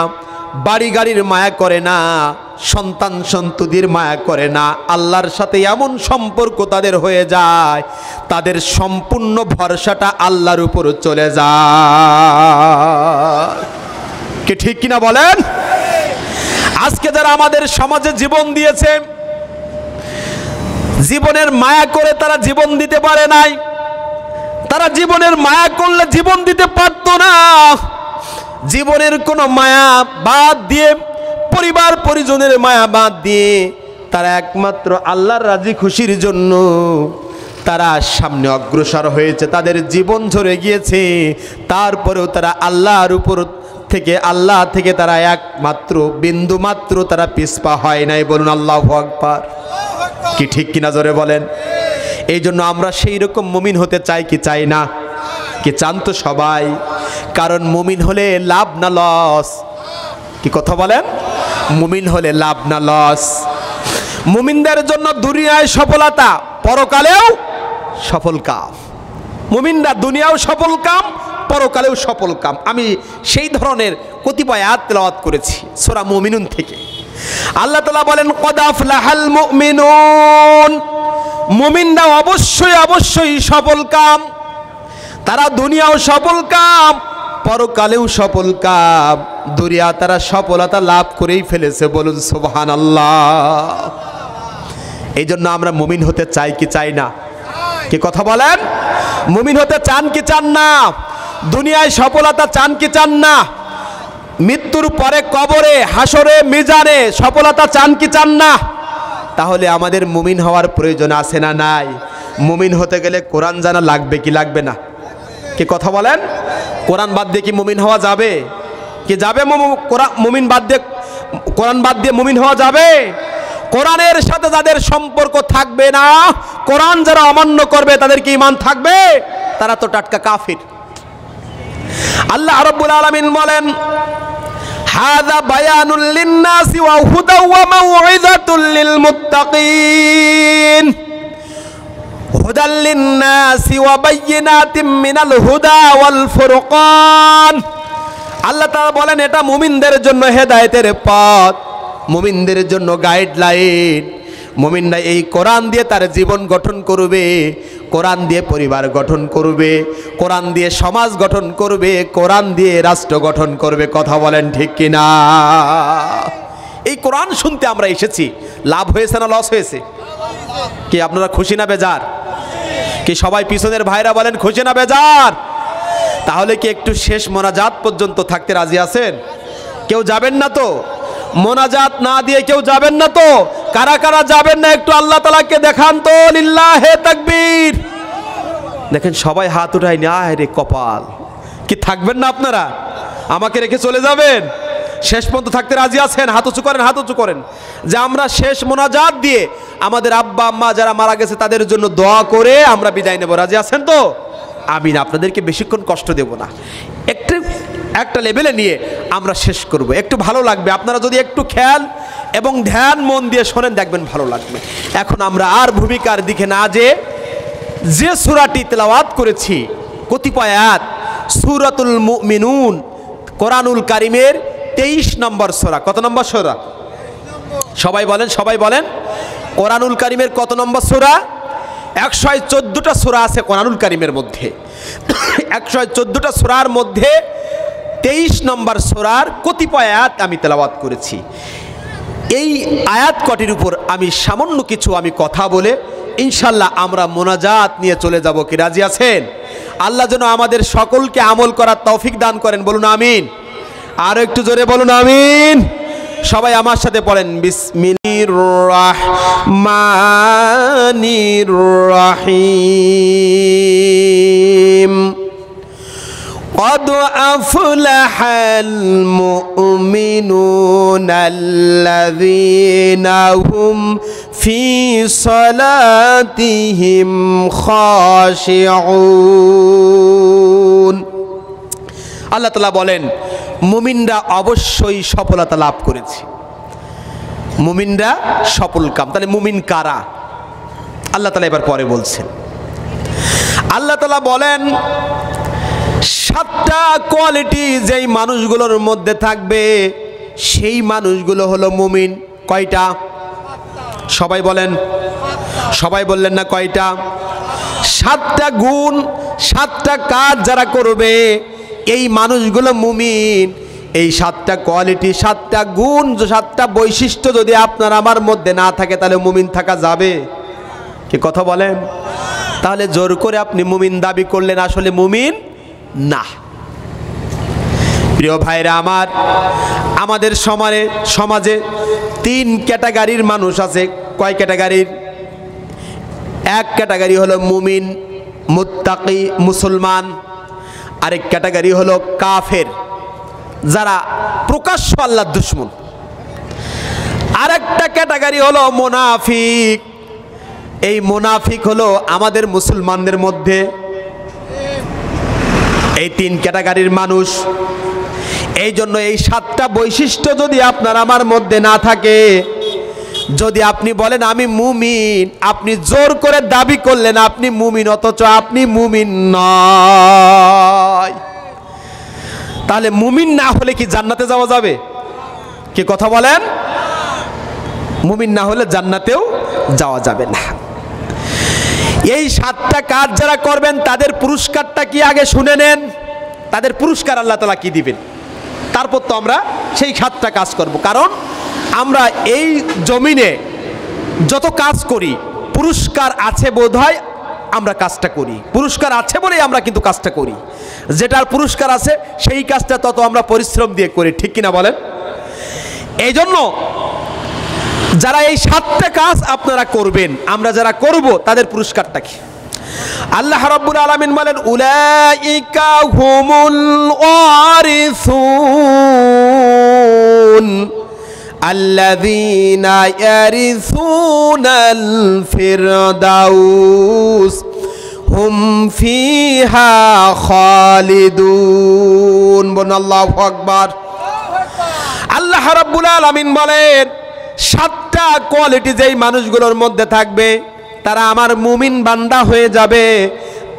বাড়ি গাড়ির মায়া করে না, সন্তান সন্ততির মায়া করে না। আল্লাহর সাথে এমন সম্পর্ক তাদের হয়ে যায়, তাদের সম্পূর্ণ ভরসাটা আল্লাহর উপর চলে যায়। কি ঠিক কিনা বলেন? আজকে যারা আমাদের সমাজে জীবন দিয়েছে, জীবনের মায়া করে তারা জীবন দিতে পারে নাই। তারা জীবনের মায়া করলে জীবন দিতে পারত না। জীবনের কোনো মায়া বাদ দিয়ে, পরিবার পরিজনের মায়া বাদ দিয়ে তারা একমাত্র আল্লাহর রাজি খুশির জন্য তারা সামনে অগ্রসর হয়েছে, তাদের জীবন ঝরে গিয়েছে। তারপরেও তারা আল্লাহর উপর থেকে, আল্লাহ থেকে তারা একমাত্র বিন্দু মাত্র তারা পিছপা হয় নাই। বলুন আল্লাহু আকবার। কি ঠিক কিনা জোরে বলেন? এই জন্য আমরা সেই রকম মুমিন হতে চাই কি চাই না? কি চান তো সবাই? কারণ মুমিন হলে লাভ না লস। কি কথা বলেন? মুমিন হলে লাভ না লস। মুমিনদের জন্য দুনিয়ায় সফলতা, পরকালেও সফল কাম। মুমিনরা দুনিয়াও সফল কাম, পরকালেও সফল কাম। আমি সেই ধরনের কতিপয় আয়াত তেলাওয়াত করেছি সূরা মুমিনুন থেকে। আল্লাহ তাআলা বলেন, কদ আফলাহাল মুমিনুন, মুমিনরা অবশ্যই অবশ্যই সফল কাম। তারা দুনিয়াও সফল কাম, পরকালেও সফল কাম। দুনিয়া তারা সফলতা লাভ করেই ফেলেছে। বলুন সুবহানাল্লাহ। এই জন্য আমরা মুমিন হতে চাই কি চাই না? কি কথা বলেন? মুমিন হতে চান কি চান না? দুনিয়ায় সফলতা চান কি চান না? মৃত্যুর পরে কবরে, হাসরে, মিজানে সফলতা চান কি চান না? তাহলে আমাদের মুমিন হওয়ার প্রয়োজন আছে না নাই? মুমিন হতে গেলে কোরআন জানা লাগবে কি লাগবে না? কি কথা বলেন? কোরআন বাদ দিয়ে কি মুমিন হওয়া যাবে? কি যাবে? মুমিন বাদ দিয়ে, কোরআন বাদ দিয়ে মুমিন হওয়া যাবে? কোরআনের সাথে যাদের সম্পর্ক থাকবে না, কোরআন যারা অমান্য করবে, তাদের কি ঈমান থাকবে? তারা তো টাটকা কাফির। আল্লাহ রাব্বুল আলামিন বলেন, হাযা বায়ানুল লিন-নাসি ওয়া হুদা ওয়া মাউইযাতুল লিল মুত্তাকিন। হুদাল লিন-নাসি ওয়া বায়্যিনাতিম মিনাল হুদা ওয়াল ফুরকান। আল্লাহ তাআলা বলেন, এটা মুমিনদের জন্য হেদায়েতের পথ, মুমিনদের জন্য গাইডলাইন। মুমিনরা এই কোরআন দিয়ে তার জীবন গঠন করবে, কোরআন দিয়ে পরিবার গঠন করবে, কোরআন দিয়ে সমাজ গঠন করবে, কোরআন দিয়ে রাষ্ট্র গঠন করবে। কথা বলেন ঠিক কিনা? এই কোরআন শুনতে আমরা এসেছি, লাভ হয়েছে না লস হয়েছে? কি আপনারা খুশি না বেজার? কি সবাই পিছনের ভাইরা বলেন খুশি না বেজার? তাহলে কি একটু শেষ মোনাজাত পর্যন্ত থাকতে রাজি আছেন? কেউ যাবেন না তো? মোনাজাত না দিয়ে কেউ যাবেন না তো? কারা কারা যাবেন না একটু আল্লাহ তাআলাকে দেখান তো। লিল্লাহে তাকবীর। দেখেন সবাই হাত উঠায় না, রে কপাল। কি থাকবেন না আপনারা? আমাকে রেখে চলে যাবেন? শেষ পর্যন্ত থাকতে রাজি আছেন? হাত উঁচু করেন, হাত উঁচু করেন, যে আমরা শেষ মোনাজাত দিয়ে আমাদের আব্বা আম্মা যারা মারা গেছে তাদের জন্য দোয়া করে আমরা বিদায় নেব। রাজি আছেন তো? আমিন। আপনাদেরকে বেশিক্ষণ কষ্ট দেব না, একটা লেভেলে নিয়ে আমরা শেষ করব। একটু ভালো লাগবে, আপনারা যদি একটু খেয়াল এবং ধ্যান মন দিয়ে শোনেন, দেখবেন ভালো লাগবে। এখন আমরা আর ভূমিকার দিকে না যে সূরাটি তেলাওয়াত করেছি, কতিপয় আয়াত, সূরাতুল মুমিনুন, কোরআনুল কারীমের 23 নম্বর সূরা। কত নম্বর সূরা? সবাই বলেন, সবাই বলেন। কোরআনুল কারীমের কত নম্বর সূরা? 114টা সূরা আছে কোরআনুল কারীমের মধ্যে। 114টা সূরার মধ্যে 23 নম্বর সূরার কতিপয় আয়াত আমি তেলাওয়াত করেছি। এই আয়াত কটির উপর আমি সামান্য কিছু কথা বলে ইনশাল্লাহ আমরা মোনাজাত নিয়ে চলে যাব। কি রাজি আছেন? আল্লাহ যেন আমাদের সকলকে আমল করার তৌফিক দান করেন। বলুন আমিন। আরো একটু জোরে বলুন আমিন। সবাই আমার সাথে পড়েন, বিসমিল্লাহির রাহমানির রাহিম। قد أفلح المؤمنون الذين هم في صلاتهم خاشعون। আল্লাহ তাআলা বলেন, মুমিনরা অবশ্যই সফলতা লাভ করেছে। মুমিনরা সফল কাম। তাহলে মুমিন কারা? আল্লাহ তাআলা এবার পরে বলছেন। আল্লাহ তাআলা বলেন 7টা কোয়ালিটি যেই মানুষগুলোর মধ্যে থাকবে সেই মানুষগুলো হলো মুমিন। কয়টা? সবাই বলেন। সবাই বললেন না কয়টা? 7টা গুণ, 7টা কাজ যারা করবে এই মানুষগুলো মুমিন। এই 7টা কোয়ালিটি, 7টা গুণ, 7টা বৈশিষ্ট্য যদি আপনার আমার মধ্যে না থাকে তাহলে মুমিন থাকা যাবে? কি কথা বলেন? তাহলে জোর করে আপনি মুমিন দাবি করলেন, আসলে মুমিন না। প্রিয় ভাইরা আমার, আমাদের সমাজে 3 ক্যাটাগরির মানুষ আছে। কয় ক্যাটাগরির? এক ক্যাটাগরি হলো মুমিন মুত্তাকি মুসলমান, আরেক ক্যাটাগরি হলো কাফের যারা প্রকাশ্য আল্লাহর দুশমন, আরেকটা ক্যাটাগরি হলো মুনাফিক। এই মুনাফিক হলো আমাদের মুসলমানদের মধ্যে। এই 3 ক্যাটাগরির মানুষ। এই জন্য এই 7টা বৈশিষ্ট্য যদি আপনার আমার মধ্যে না থাকে, যদি আপনি বলেন আমি মুমিন, আপনি জোর করে দাবি করলেন আপনি মুমিন, অথচ আপনি মুমিন নয়। তাহলে মুমিন না হলে কি জান্নাতে যাওয়া যাবে? কি কথা বলেন? মুমিন না হলে জান্নাতেও যাওয়া যাবে না। এই 7টা কাজ যারা করবেন তাদের পুরস্কারটা কি আগে শুনে নেন। তাদের পুরস্কার আল্লাহ তাআলা কি দিবেন, তারপর তো আমরা সেই 7টা কাজ করব। কারণ আমরা এই জমিনে যত কাজ করি পুরস্কার আছে বোধহয় আমরা কাজটা করি, পুরস্কার আছে বলেই আমরা কিন্তু কাজটা করি। যেটার পুরস্কার আছে সেই কাজটা তত আমরা পরিশ্রম দিয়ে করি, ঠিক কিনা বলেন? এই জন্য যারা এই 7টা কাজ আপনারা করবেন, আমরা যারা করব তাদের পুরস্কারটা কি? আল্লাহ রাব্বুল আলামিন বলেন উলাইকা হুমুল ওয়ারিসুন আল্লাযীনা ইয়ারিসুনাল ফিরদাউস হুম ফিহা খালিদুন। বলুন আল্লাহু আকবার। আল্লাহ রাব্বুল আলামিন বলেন 7টা কোয়ালিটি যেই মানুষগুলোর মধ্যে থাকবে তারা আমার মুমিন বান্দা হয়ে যাবে।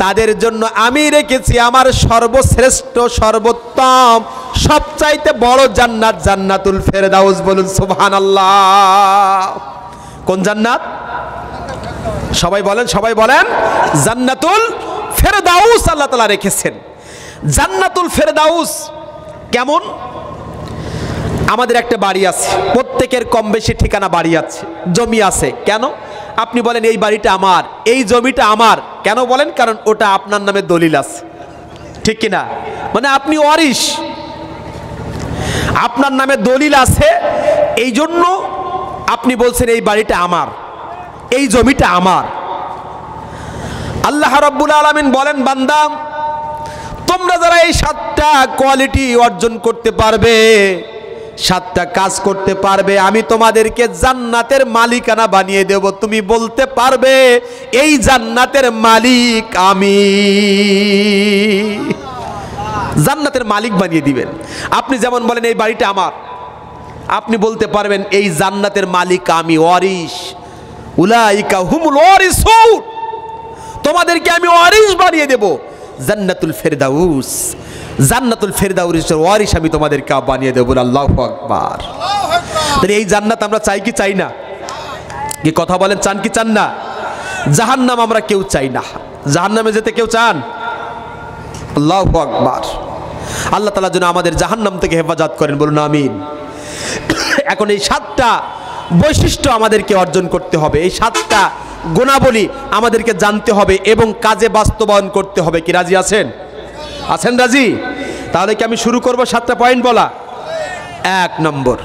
তাদের জন্য আমি রেখেছি আমার সর্বশ্রেষ্ঠ, সর্বোত্তম, সবচাইতে বড় জান্নাত, জান্নাতুল ফেরদাউস। বলুন সুবহানাল্লাহ। কোন জান্নাত? সবাই বলেন, সবাই বলেন। জান্নাতুল ফেরদাউস আল্লাহ তাআলা রেখেছেন। জান্নাতুল ফেরদাউস কেমন? আমাদের একটা বাড়ি আছে, প্রত্যেকের কম বেশি ঠিকানা বাড়ি আছে, জমি আছে। কেন? আপনি বলেন এই বাড়িটা আমার, এই জমিটা আমার। কেন বলেন? কারণ ওটা আপনার নামে দলিল আছে, ঠিক কিনা? মানে আপনি ওয়ারিশ, আপনার নামে দলিল আছে, এই জন্য আপনি বলছেন এই বাড়িটা আমার, এই জমিটা আমার। আল্লাহ রাব্বুল আলামিন বলেন বান্দা তোমরা যারা এই 7টা কোয়ালিটি অর্জন করতে পারবে, 7টা কাজ করতে পারবে, আমি তোমাদেরকে জান্নাতের মালিকানা বানিয়ে দেব। তুমি বলতে পারবে এই জান্নাতের মালিক আমি। জান্নাতের মালিক বানিয়ে দিবেন। আপনি যেমন বলেন এই বাড়িটা আমার, আপনি বলতে পারবেন এই জান্নাতের মালিক আমি, ওয়ারিশ। উলাইকা হুমুল ওয়ারিসুন, তোমাদেরকে আমি ওয়ারিশ বানিয়ে দেব জান্নাতুল ফেরদাউস। জান্নাতুল ফেরদাউসের ওয়ারিশ আমি তোমাদেরকে বানিয়ে দেব। আল্লাহু আকবার। তাহলে এই জান্নাত আমরা চাই কি চাই না? কি কথা বলেন, চান কি চান না? জাহান্নাম আমরা কেউ চাই না। জাহান্নামে যেতে কেউ চান? আল্লাহু আকবার। আল্লাহ তাআলা যেন আমাদের জাহান্নাম থেকে হেফাজত করেন, বলুন আমিন। এখন এই 7টা বৈশিষ্ট্য আমাদেরকে অর্জন করতে হবে, এই 7টা গুণাবলী আমাদেরকে জানতে হবে এবং কাজে বাস্তবায়ন করতে হবে। কি রাজি আছেন? আছেন রাজি? তাহলে কি আমি শুরু করব 7টা পয়েন্ট বলা? 1 নম্বর,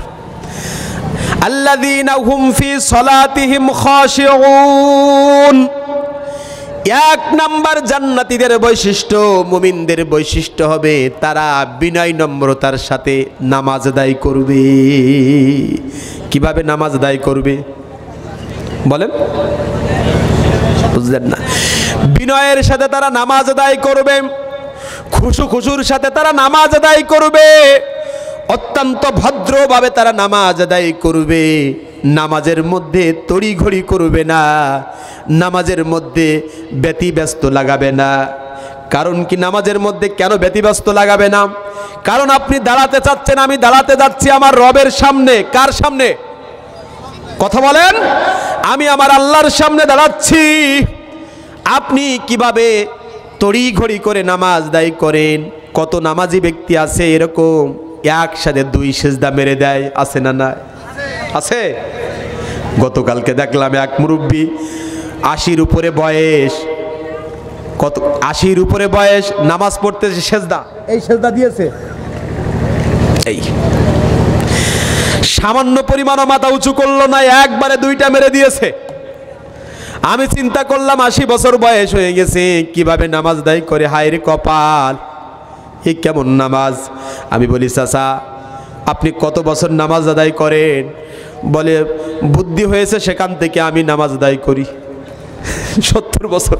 আল্লাযীনা হুম ফি সলাতিহিম খাশিউন। 1 নম্বর জান্নাতীদের বৈশিষ্ট্য, মুমিনদের বৈশিষ্ট্য হবে তারা বিনয় নম্রতার সাথে নামাজ আদায় করবে। কিভাবে নামাজ আদায় করবে বলেন? বুঝলেন না? বিনয়ের সাথে তারা নামাজ আদায় করবে, খুশুর সাথে তারা নামাজ আদায় করবে, অত্যন্ত ভদ্রভাবে তারা নামাজ আদায় করবে। নামাজের মধ্যে তড়িঘড়ি করবে না, নামাজের মধ্যে ব্যতিব্যস্ত লাগাবে না। কারণ কি নামাজের মধ্যে কেন ব্যতিব্যস্ত লাগাবে না? কারণ আপনি দাঁড়াতে চাচ্ছেন, আমি দাঁড়াতে যাচ্ছি আমার রবের সামনে। কার সামনে? কথা বলেন। আমি আমার আল্লাহর সামনে দাঁড়াচ্ছি। আপনি কিভাবে তড়িঘড়ি করে নামাজ আদায় করেন? কত নামাজি ব্যক্তি আছে এরকম একসাথে 2 সেজদা মেরে দেয়, আছে না? না আছে। গতকালকে দেখলাম এক মুরব্বী 80-র উপরে বয়স, কত 80-র উপরে বয়স, নামাজ পড়তেছে, সেজদা, এই সেজদা দিয়েছে, এই সামান্য পরিমাণ মাথা উঁচু করলো না, একবারে 2টা মেরে দিয়েছে। আমি চিন্তা করলাম 80 বছর বয়স হয়ে গেছে, কিভাবে নামাজ আদায় করে, হায় রে কপাল, এ কেমন নামাজ। আমি বলি চাচা আপনি কত বছর নামাজ আদায় করেন? বলে বুদ্ধি হয়েছে সেখান থেকে আমি নামাজ আদায় করি। 70 বছর,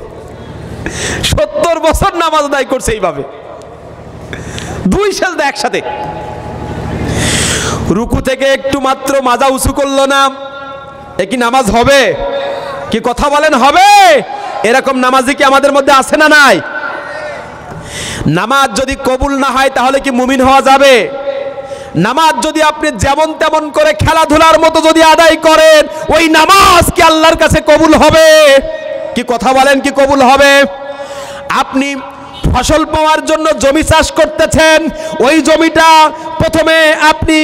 70 বছর নামাজ আদায় করছে এইভাবে, 2 সেজদা একসাথে। রুকু থেকে একটু মাত্র মাজা উঁচু করলো না, এ কি নামাজ হবে? কি কথা বলেন, হবে? এরকম নামাজি কি আমাদের মধ্যে আছে না নাই? নামাজ যদি কবুল না হয় তাহলে কি মুমিন হওয়া যাবে? নামাজ যদি আপনি যেমন তেমন করে খেলাধুলার মতো যদি আদায় করেন, ওই নামাজ কি আল্লাহর কাছে কবুল হবে? কি কথা বলেন, কি কবুল হবে? আপনি ফসল পাওয়ার জন্য জমি চাষ করতেছেন, ওই জমিটা প্রথমে আপনি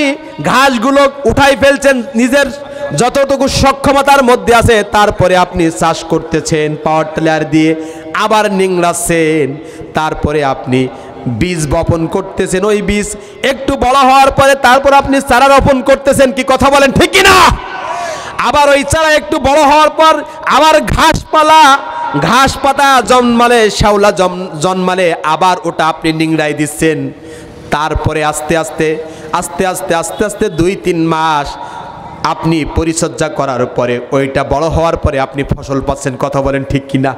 ঘাসগুলো উঠাই ফেলছেন, নিজের যতটুকু সক্ষমতার মধ্যে আছে, তারপরে আপনি চাষ করতেছেন পাওয়ার টিলার দিয়ে, আবার নিংড়াচ্ছেন, তারপরে আপনি বীজ বপন করতেছেন, ওই বীজ একটু বড় হওয়ার পরে তারপর আপনি চারা রোপণ করতেছেন। কি কথা বলেন, ঠিক কি না? আবার ওই চারা একটু বড় হওয়ার পর আবার ঘাস পাতা জন্মালে, শ্যাওলা জন্মালে আবার ওটা আপনি নিংড়াই দিচ্ছেন। তারপরে আস্তে আস্তে 2-3 মাস আপনি পরিচর্যা করার পরে, ওইটা বড় হওয়ার পরে আপনি ফসল পাচ্ছেন। কথা বলেন, ঠিক কি না?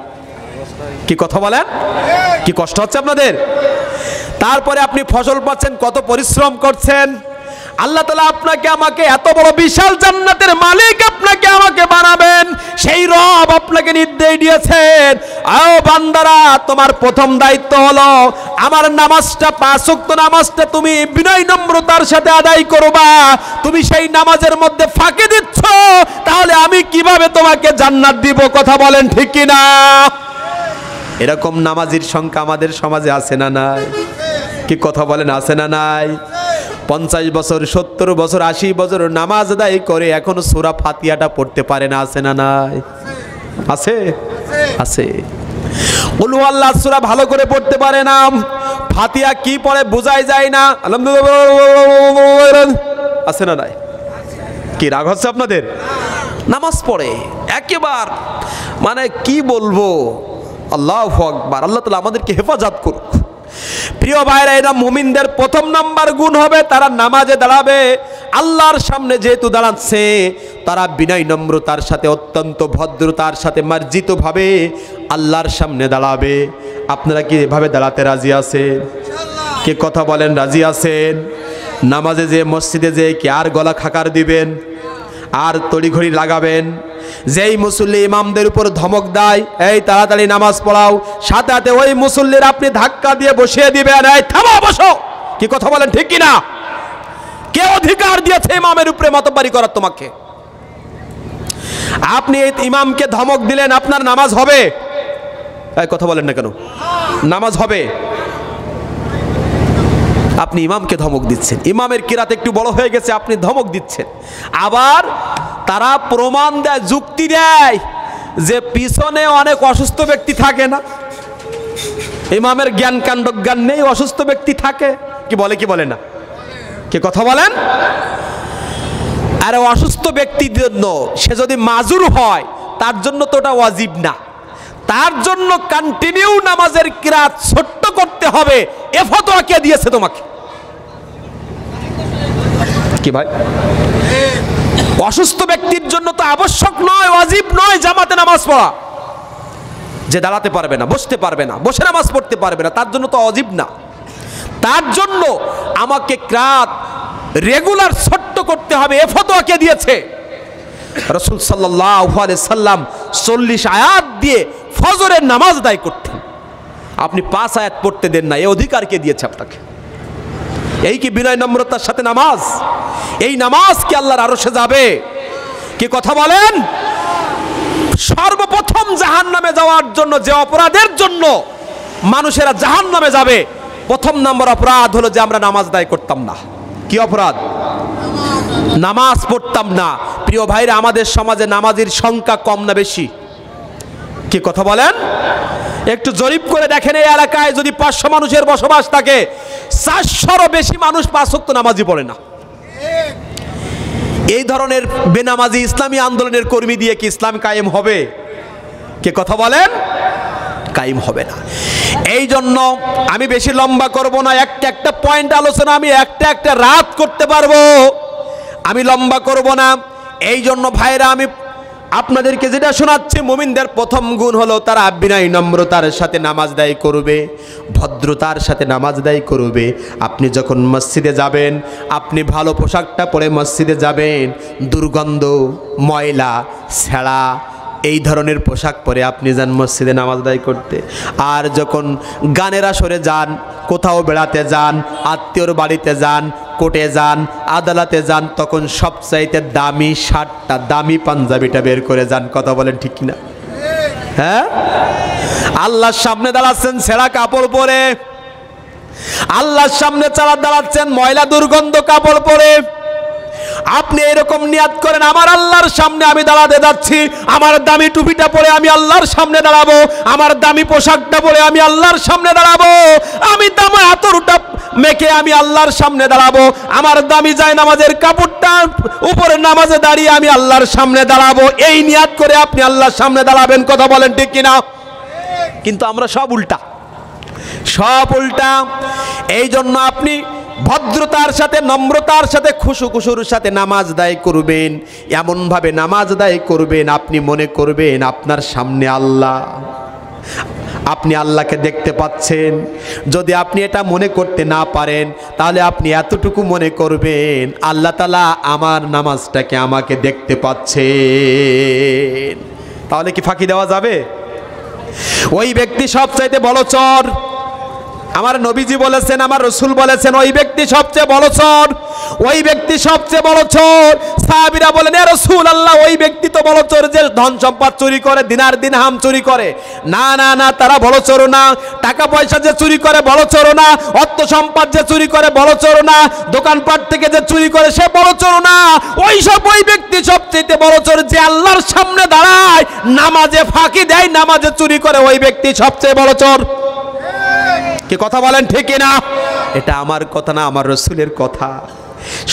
কি কথা বলেন, কি কষ্ট হচ্ছে আপনাদের? তারপরে আপনি ফসল পাচ্ছেন, কত পরিশ্রম করছেন। আল্লাহ তাআলা আপনাকে আমাকে এত বড় বিশাল জান্নাতের মালিক আপনাকে আমাকে বানাবেন, সেই রব আপনাকে নির্দেশ দিয়েছেন, আও বান্দারা তোমার প্রথম দায়িত্ব হলো আমার নামাজটা, 5 ওয়াক্ত নামাজটা তুমি বিনয় নম্রতার সাথে আদায় করবা। তুমি সেই নামাজের মধ্যে ফাঁকি দিচ্ছ, তাহলে আমি কিভাবে তোমাকে জান্নাত দিব? কথা বলেন, ঠিক কি না? এরকম নামাজির সংখ্যা আমাদের সমাজে আছে না নাই? কি কথা বলেন, আছে না নাই? 50 বছর, 70 বছর, 80 বছর নামাজ আদায় করে এখনো সূরা ফাতিহাটা পড়তে পারে না, আছে না নাই? আছে, আছে। কুল হুয়াল্লাহ সূরা ভালো করে পড়তে পারে না, ফাতিহা কি পড়ে বোঝাই যায় না, আলহামদুলিল্লাহ, আছে না নাই? কি রাগ হচ্ছে আপনাদের? নামাজ পড়ে একেবারে, মানে কি বলবো, আল্লাহু আকবার। আল্লাহ তাআলা আমাদেরকে হেফাজত করুক। প্রিয় ভাইরা, এরা মুমিনদের প্রথম নাম্বার গুণ হবে, তারা নামাজে দাঁড়াবে। আল্লাহর সামনে যেহেতু দাঁড়াচ্ছে, তারা বিনয় নম্রতার সাথে, অত্যন্ত ভদ্রতার সাথে, মার্জিতভাবে আল্লাহর সামনে দাঁড়াবে। আপনারা কি এভাবে দাঁড়াতে রাজি আছেন? কে কথা বলেন, রাজি আছেন? নামাজে যে, মসজিদে যে কি আর গলা খাকার দিবেন, আর তড়িঘড়ি লাগাবেন? যেই মুসল্লি ইমামদের উপর ধমক দেয়, এই তাড়াতাড়ি নামাজ পড়াও, সাথে সাথে ওই মুসল্লির আপনি ধাক্কা দিয়ে বসিয়ে দিবেন, এই থামো, বসো। কি কথা বলেন, ঠিক কি না? কে অধিকার দিয়েছে ইমামের উপরে মাতব্বরি করার তোমাকে? আপনি এই ইমামকে ধমক দিলেন, আপনার নামাজ হবে? এই কথা বলেন না কেন? নামাজ হবে। আপনি ইমামকে ধমক দিচ্ছেন, ইমামের কিরাত একটু বড় হয়ে গেছে, আপনি ধমক দিচ্ছেন। আবার তারা প্রমাণ দেয়, যুক্তি দেয় যে পিছনে অনেক অসুস্থ ব্যক্তি থাকে না, ইমামের জ্ঞান কাণ্ড জ্ঞান নেই, অসুস্থ ব্যক্তি থাকে। কি বলে, কি বলে না? কে কথা বলেন? আরে অসুস্থ ব্যক্তির জন্য, সে যদি মাজুর হয় তার জন্য তো ওটা ওয়াজিব না, তার জন্য কন্টিনিউ নামাজের কিরাত ছোট্ট করতে হবে, এ ফতোয়া কে দিয়েছে তোমাকে? কি ভাই, অসুস্থ ব্যক্তির জন্য তো আবশ্যক নয়, ওয়াজিব নয় জামাতে নামাজ পড়া। যে দাঁড়াতে পারবে না, বসতে পারবে না, বসে নামাজ পড়তে পারবে না, তার জন্য তো ওয়াজিব না। তার জন্য আমাকে কিরাত রেগুলার ছোট্ট করতে হবে, এ ফতোয়া কে দিয়েছে? রাসূল সাল্লাল্লাহু আলাইহি সাল্লাম 40 আয়াত দিয়ে ফজরের নামাজ আদায় করতেন। আপনি 5 আয়াত পড়তে দেন না, এই অধিকার কে দিয়েছে আপনাকে? এই কি বিনয় নম্রতার সাথে নামাজ? এই নামাজ কি আল্লাহর আরশে যাবে? কি কথা বলেন? সর্বপ্রথম জাহান্নামে যাওয়ার জন্য, যে অপরাধের জন্য মানুষেরা জাহান্নামে যাবে, প্রথম নম্বর অপরাধ হলো যে আমরা নামাজ আদায় করতাম না। কি অপরাধ? নামাজ পড়তাম না। প্রিয় ভাইরা, আমাদের সমাজে নামাজের সংখ্যা কম না বেশি? কি কথা বলেন? একটু জরিপ করে দেখেন, এই এলাকায় যদি 500 মানুষের বসবাস থাকে, 400-রও বেশি মানুষ 5 ওয়াক্ত নামাজই পড়ে না। এই ধরনের বেনামাজি ইসলামী আন্দোলনের কর্মী দিয়ে কি ইসলাম কায়েম হবে? কে কথা বলেন? কায়েম হবে না। এই জন্য আমি বেশি লম্বা করব না, একটা পয়েন্ট আলোচনা আমি একটা রাত করতে পারবো, আমি লম্বা করব না। এই জন্য ভাইরা, আমি আপনাদেরকে যেটা শোনাচ্ছি, মুমিনদের প্রথম গুণ হলো তারা বিনয় নম্রতার সাথে নামাজ আদায় করবে, ভদ্রতার সাথে নামাজ আদায় করবে। আপনি যখন মসজিদে যাবেন, আপনি ভালো পোশাকটা পরে মসজিদে যাবেন, দুর্গন্ধ, ময়লা, ছেঁড়া এই ধরনের পোশাক পরে আপনি যান মসজিদে নামাজ আদায় করতে। আর যখন গানের আসরে যান, কোথাও বেড়াতে যান, আত্মীয়র বাড়িতে যান, কোর্টে যান, আদালতে যান, তখন সবচাইতে দামি শার্টটা, দামি পাঞ্জাবিটা বের করে যান। কথা বলেন ঠিক কিনা? হ্যাঁ, আল্লাহর সামনে দাঁড়াচ্ছেন ছেঁড়া কাপড় পরে, আল্লাহর সামনে দাঁড়াচ্ছেন ময়লা দুর্গন্ধ কাপড় পরে। আপনি এরকম নিয়াত করেন, আমার আল্লাহর সামনে আমি দাঁড়াতে যাচ্ছি, আমার দামি টুপিটা পরে আমি আল্লাহর সামনে দাঁড়াবো, আমার দামি পোশাকটা পরে আমি আল্লাহর সামনে দাঁড়াবো, আমি দামি আতরটা মেখে আমি আল্লাহর সামনে দাঁড়াবো, আমার দামি যায় নামাজের কাপড়টা উপরে নামাজে দাঁড়িয়ে আমি আল্লাহর সামনে দাঁড়াবো। এই নিয়াত করে আপনি আল্লাহর সামনে দাঁড়াবেন। কথা বলেন ঠিক কিনা? কিন্তু আমরা সব উল্টা, সব উল্টা। এই জন্য আপনি ভদ্রতার সাথে, নম্রতার সাথে, খুশুর সাথে নামাজ আদায় করবেন। এমনভাবে নামাজ আদায় করবেন আপনি মনে করবেন আপনার সামনে আল্লাহ, আপনি আল্লাহকে দেখতে পাচ্ছেন। যদি আপনি এটা মনে করতে না পারেন, তাহলে আপনি এতটুকু মনে করবেন আল্লাহ তাআলা আমার নামাজটাকে আমাকে দেখতে পাচ্ছেন। তাহলে কি ফাঁকি দেওয়া যাবে? ওই ব্যক্তি সবচাইতে বড় চোর। আমার নবীজি বলেছেন, আমার রাসূল বলেছেন, ওই ব্যক্তি সবচেয়ে বড় চোর, ওই ব্যক্তি সবচেয়ে বড় চোর। সাহাবীরা বলেন, ইয়া রাসূলুল্লাহ, ওই ব্যক্তি তো বড় চোর যে ধন সম্পদ চুরি করে, দিনার দিরহাম চুরি করে। না না না, তারা বড় চোর না। টাকা পয়সা যে চুরি করে বড় চোর না, অর্থ সম্পদ যে চুরি করে বড় চোর না, দোকানপাট থেকে যে চুরি করে সে বড় চোর না। ওই ব্যক্তি সবচেয়ে বড় চোর যে আল্লাহর সামনে দাঁড়ায়, নামাজে ফাঁকি দেয়, নামাজে চুরি করে, ওই ব্যক্তি সবচেয়ে বড় চোর। কি কথা বলেন ঠিক না? এটা আমার কথা না, আমার রাসূলের কথা।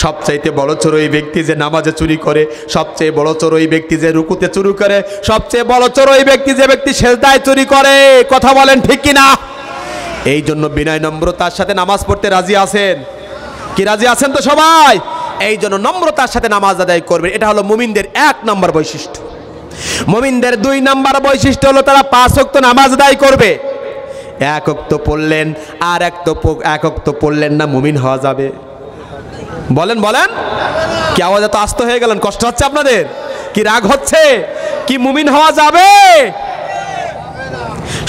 সবচাইতে বড় চোর ওই ব্যক্তি যে নামাজে চুরি করে, সবচেয়ে বড় চোর ওই ব্যক্তি যে রুকুতে চুরি করে, সবচেয়ে বড় চোর ওই ব্যক্তি যে ব্যক্তি সেজদায় চুরি করে। কথা বলেন ঠিক কিনা? এই জন্য বিনয় নম্রতার সাথে নামাজ পড়তে রাজি আছেন? কি রাজি আছেন তো সবাই? এই জন্য নম্রতার সাথে নামাজ আদায় করবেন। এটা হলো মুমিনদের 1 নম্বর বৈশিষ্ট্য। মুমিনদের 2 নম্বর বৈশিষ্ট্য হলো তারা 5 ওয়াক্ত নামাজ আদায় করবে। 1 ওয়াক্ত পড়লেন আর 1 ওয়াক্ত পড়লেন না, মুমিন হওয়া যাবে? বলেন বলেন, কি আওয়াজ এত আস্ত হয়ে গেলেন? কষ্ট হচ্ছে আপনাদের? কি রাগ হচ্ছে? কি মুমিন হওয়া যাবে?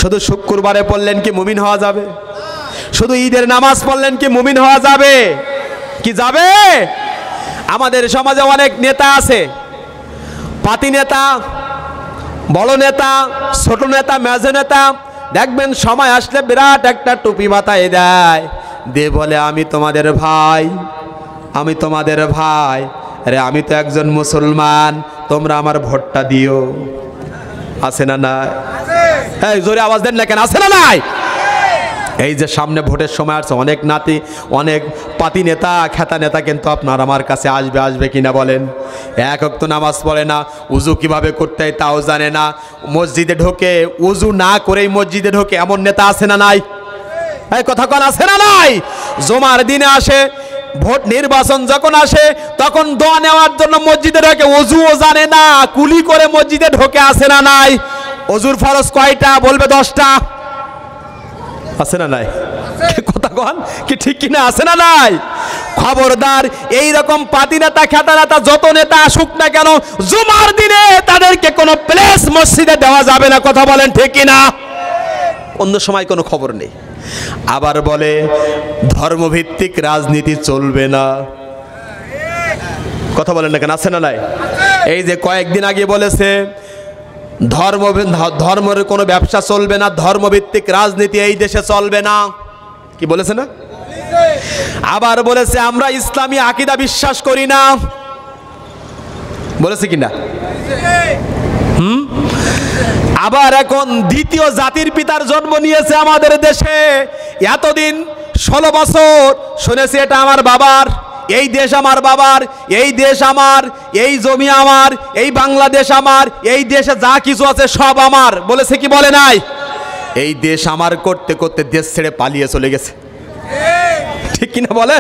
শুধু শুক্রবারে পড়লেন কি মুমিন হওয়া যাবে? শুধু ঈদের নামাজ পড়লেন কি মুমিন হওয়া যাবে? কি যাবে? আমাদের সমাজে অনেক নেতা আছে, পাতি নেতা, বড় নেতা, ছোট নেতা, মেজো নেতা। দেখবেন সময় আসলে বিরাট একটা টুপি মাথায় দেয়, দিয়ে বলে আমি তোমাদের ভাই, আমি তোমাদের ভাই। আরে আমি তো একজন মুসলমান, তোমরা আমার ভোটটা দিও। আছে না নাই? এই জোরে আওয়াজ দেন না কেন? আছে না নাই? এই যে সামনে ভোটের সময় আসছে, অনেক পাতি নেতা, খেতা নেতা কিন্তু আপনার আমার কাছে আসবে কিনা বলেন? 1 ওয়াক্ত নামাজ পড়ে না, উজু কিভাবে করতে হয় তাও জানে না, মসজিদে ঢোকে উজু না করেই মসজিদে ঢোকে, এমন নেতা আছে না নাই? এই কথা কোন আছে না নাই? জুমার দিনে আসে, ভোট নির্বাচন যখন আসে তখন দোয়া নেওয়ার জন্য মসজিদে ঢোকে, উজুও জানে না, কুলি করে মসজিদে ঢোকে। আছে না নাই? ওযুর ফরজ কয়টা? বলবে 10টা। আছে না নাই? কথা কন কি ঠিক কিনা, আছে না নাই? খবরদার, এই রকম পাতি নেতা খেতা নেতা যত নেতা আসুক না কেন, জুমার দিনে তাদেরকে কোনো প্লেস মসজিদে দেওয়া যাবে না। কথা বলেন ঠিক কিনা? অন্য সময় কোনো খবর নেই। আবার বলে ধর্মভিত্তিক রাজনীতি চলবে না। কথা বলেন না কেন, আছে না নাই? এই যে কয়েকদিন আগে বলেছে ধর্মের কোনো ব্যবসা চলবে না, ধর্মভিত্তিক রাজনীতি এই দেশে চলবে না, কি বলেছে না? আবার বলেছে আমরা ইসলামী আকীদা বিশ্বাস করি না, বলেছে কিনা? আবার এখন দ্বিতীয় জাতির পিতার জন্ম নিয়েছে আমাদের দেশে। এতদিন 16 বছর শুনেছি এটা আমার বাবার, এই দেশ আমার বাবার, এই দেশ আমার, এই জমি আমার, এই বাংলাদেশ আমার, এই দেশে যা কিছু আছে সব আমার, বলেছে কি বলে নাই? এই দেশ আমার করতে করতে দেশ ছেড়ে পালিয়ে চলে গেছে, ঠিক কিনা বলে?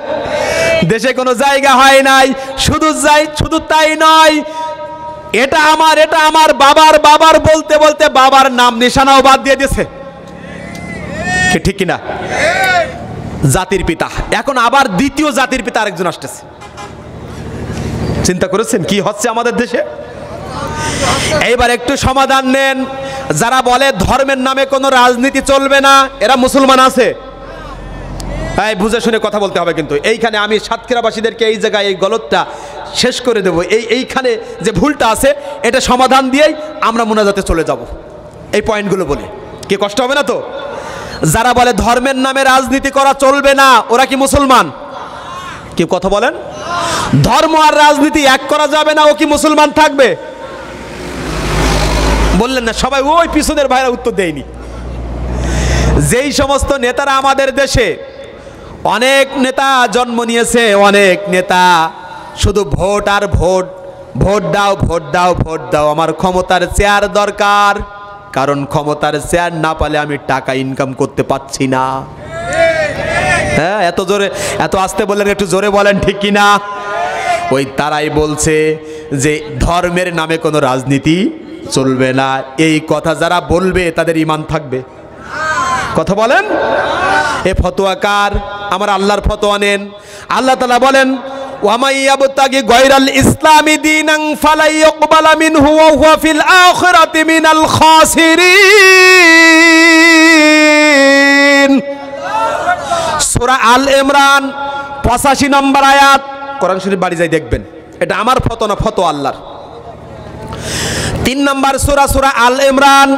দেশে কোনো জায়গা হয় নাই। শুধু তাই নয়, এটা আমার, এটা আমার বাবার বাবার বলতে বলতে বাবার নাম নিশানাও বাদ দিয়ে দিয়েছে, ঠিক কিনা? জাতির পিতা, এখন আবার দ্বিতীয় জাতির পিতা আরেকজন আসতেছে। চিন্তা করেছেন কি হচ্ছে আমাদের দেশে? এইবার একটু সমাধান নেন। যারা বলে ধর্মের নামে কোনো রাজনীতি চলবে না, এরা মুসলমান আছে? বুঝে শুনে কথা বলতে হবে কিন্তু। এইখানে আমি সাতক্ষীরাবাসীদেরকে এই জায়গায় এই গলতটা শেষ করে দেবো। এইখানে যে ভুলটা আছে এটা সমাধান দিয়েই আমরা মোনাজাতে চলে যাব। এই পয়েন্টগুলো বলে কি কষ্ট হবে না তো? যারা বলে ধর্মের নামে রাজনীতি করা চলবে না, ওরা কি মুসলমান? কি কথা বলেন? ধর্ম আর রাজনীতি এক করা যাবে না, ও কি মুসলমান থাকবে? বললেন না সবাই, ওই পিছনের ভাইরা উত্তর দেয়নি। যেই সমস্ত নেতারা আমাদের দেশে, অনেক নেতা জন্ম নিয়েছে, অনেক নেতা শুধু ভোট আর ভোট, ভোট দাও ভোট দাও ভোট দাও, আমার ক্ষমতার চেয়ার দরকার, কারণ ক্ষমতার চেয়ার না পালে আমি টাকা ইনকাম করতে পারছি না। হ্যাঁ, এত জোরে, এত আস্তে বললেন, একটু জোরে বলেন ঠিক কিনা? ওই তারাই বলছে যে ধর্মের নামে কোনো রাজনীতি চলবে না। এই কথা যারা বলবে তাদের ঈমান থাকবে? কথা বলেন। এ ফতোয়াকার, আমার আল্লাহর ফতোয়া নেন। আল্লাহ তাআলা বলেন ওয়ামাই ইয়াবতাগি গায়রাল ইসলামি দীনান ফালা ইউকবালা মিনহু ওয়া হুয়া ফিল আখিরাতি মিনাল খাসিরিন। সূরা আল ইমরান 85 নম্বর আয়াত। কোরআন শরীফ বাড়ি যাই দেখবেন, এটা আমার ফতোয়া না, ফতোয়া আল্লাহর। 3 নম্বর সূরা আল ইমরান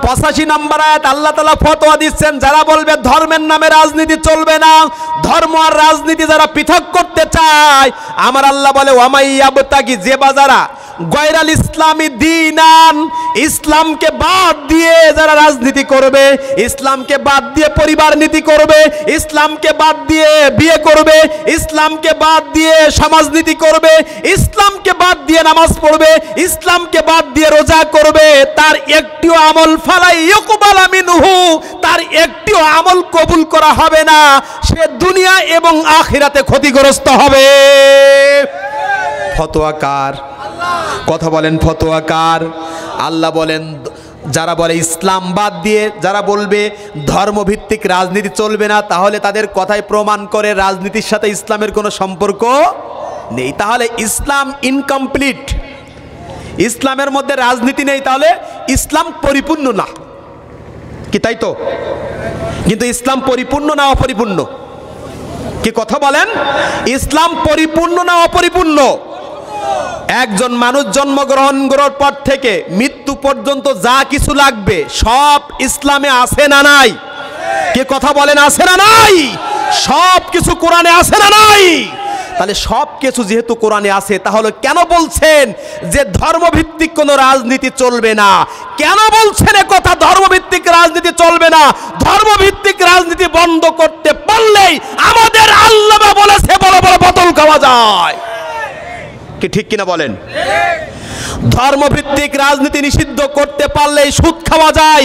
85 নম্বর আয়াত। আল্লাহ তাআলা ফতোয়া দিচ্ছেন, যারা বলবে ধর্মের নামে রাজনীতি চলবে না, ধর্ম আর রাজনীতি যারা পৃথক করতে চায়, আমার আল্লাহ বলে ওয়ামাই ইয়াবতাগি, যে বাজারা গায়রাল ইসলামি দীনান, ইসলামকে বাদ দিয়ে যারা রাজনীতি করবে, ইসলামকে বাদ দিয়ে পরিবার নীতি করবে, ইসলামকে বাদ দিয়ে বিয়ে করবে, ইসলামকে বাদ দিয়ে সমাজনীতি করবে, ইসলামকে বাদ দিয়ে নামাজ পড়বে, ইসলামকে বাদ দিয়ে রোজা করবে, তার একটিও আমল ফালা ইউকবালা মিনহু, তার একটিও আমল কবুল করা হবে না, সে দুনিয়া এবং আখিরাতে ক্ষতিগ্রস্ত হবে। ফতোয়াকার, কথা বলেন ফতোয়াকার। আল্লাহ বলেন যারা বলে ইসলাম বাদ দিয়ে যারা বলবে ধর্মভিত্তিক রাজনীতি চলবে না, তাহলে তাদের কথাই প্রমাণ করে রাজনীতির সাথে ইসলামের কোনো সম্পর্ক নেই। তাহলে ইসলাম ইনকমপ্লিট, ইসলামের মধ্যে রাজনীতি নেই, তাহলে ইসলাম পরিপূর্ণ না, কি তাই তো? কিন্তু ইসলাম পরিপূর্ণ না অপরিপূর্ণ? কি কথা বলেন? ইসলাম পরিপূর্ণ না অপরিপূর্ণ? একজন মানুষ জন্মগ্রহণ করার পর থেকে মৃত্যু পর্যন্ত যা কিছু লাগবে সব ইসলামে আছে না নাই? কে কথা বলেন, আছে না নাই? সব কিছু কোরআনে আছে না নাই? তাহলে সব কিছু যেহেতু কোরআনে আছে, তাহলে কেন বলছেন যে ধর্মভিত্তিক কোনো রাজনীতি চলবে না? কেন বলছেন এ কথা ধর্মভিত্তিক রাজনীতি চলবে না? ধর্মভিত্তিক রাজনীতি বন্ধ করতে পারলেই আমাদের আল্লাহ বলেছে বড় বড় বোতল খাওয়া যায়, কি ঠিক কিনা বলেন? ধর্মভিত্তিক রাজনীতি নিষিদ্ধ করতে পারলেই সুদ খাওয়া যায়,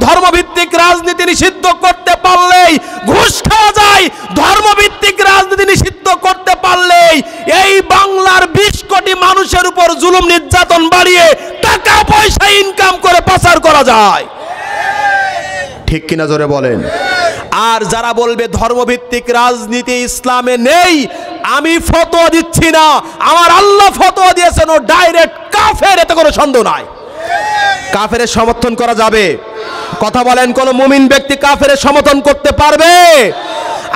ধর্মভিত্তিক রাজনীতি নিষিদ্ধ করতে পারলেই ঘুষ খাওয়া যায়, ধর্মভিত্তিক রাজনীতি নিষিদ্ধ করতে পারলেই এই বাংলার 20 কোটি মানুষের উপর জুলুম নির্যাতন বাড়িয়ে টাকা পয়সা ইনকাম করে পাচার করা যায়, ঠিক কিনা জোরে বলেন? আর যারা বলবে ধর্মভিত্তিক রাজনীতি ইসলামে নেই, আমি ফতোয়া দিচ্ছি না, আমার আল্লাহ ফতোয়া দিয়েছেন, ও ডাইরেক্ট কাফের, এতে কোনো সন্দেহ নাই। কাফেরের সমর্থন করা যাবে? কথা বলেন, কোন মুমিন ব্যক্তি কাফেরের সমর্থন করতে পারবে?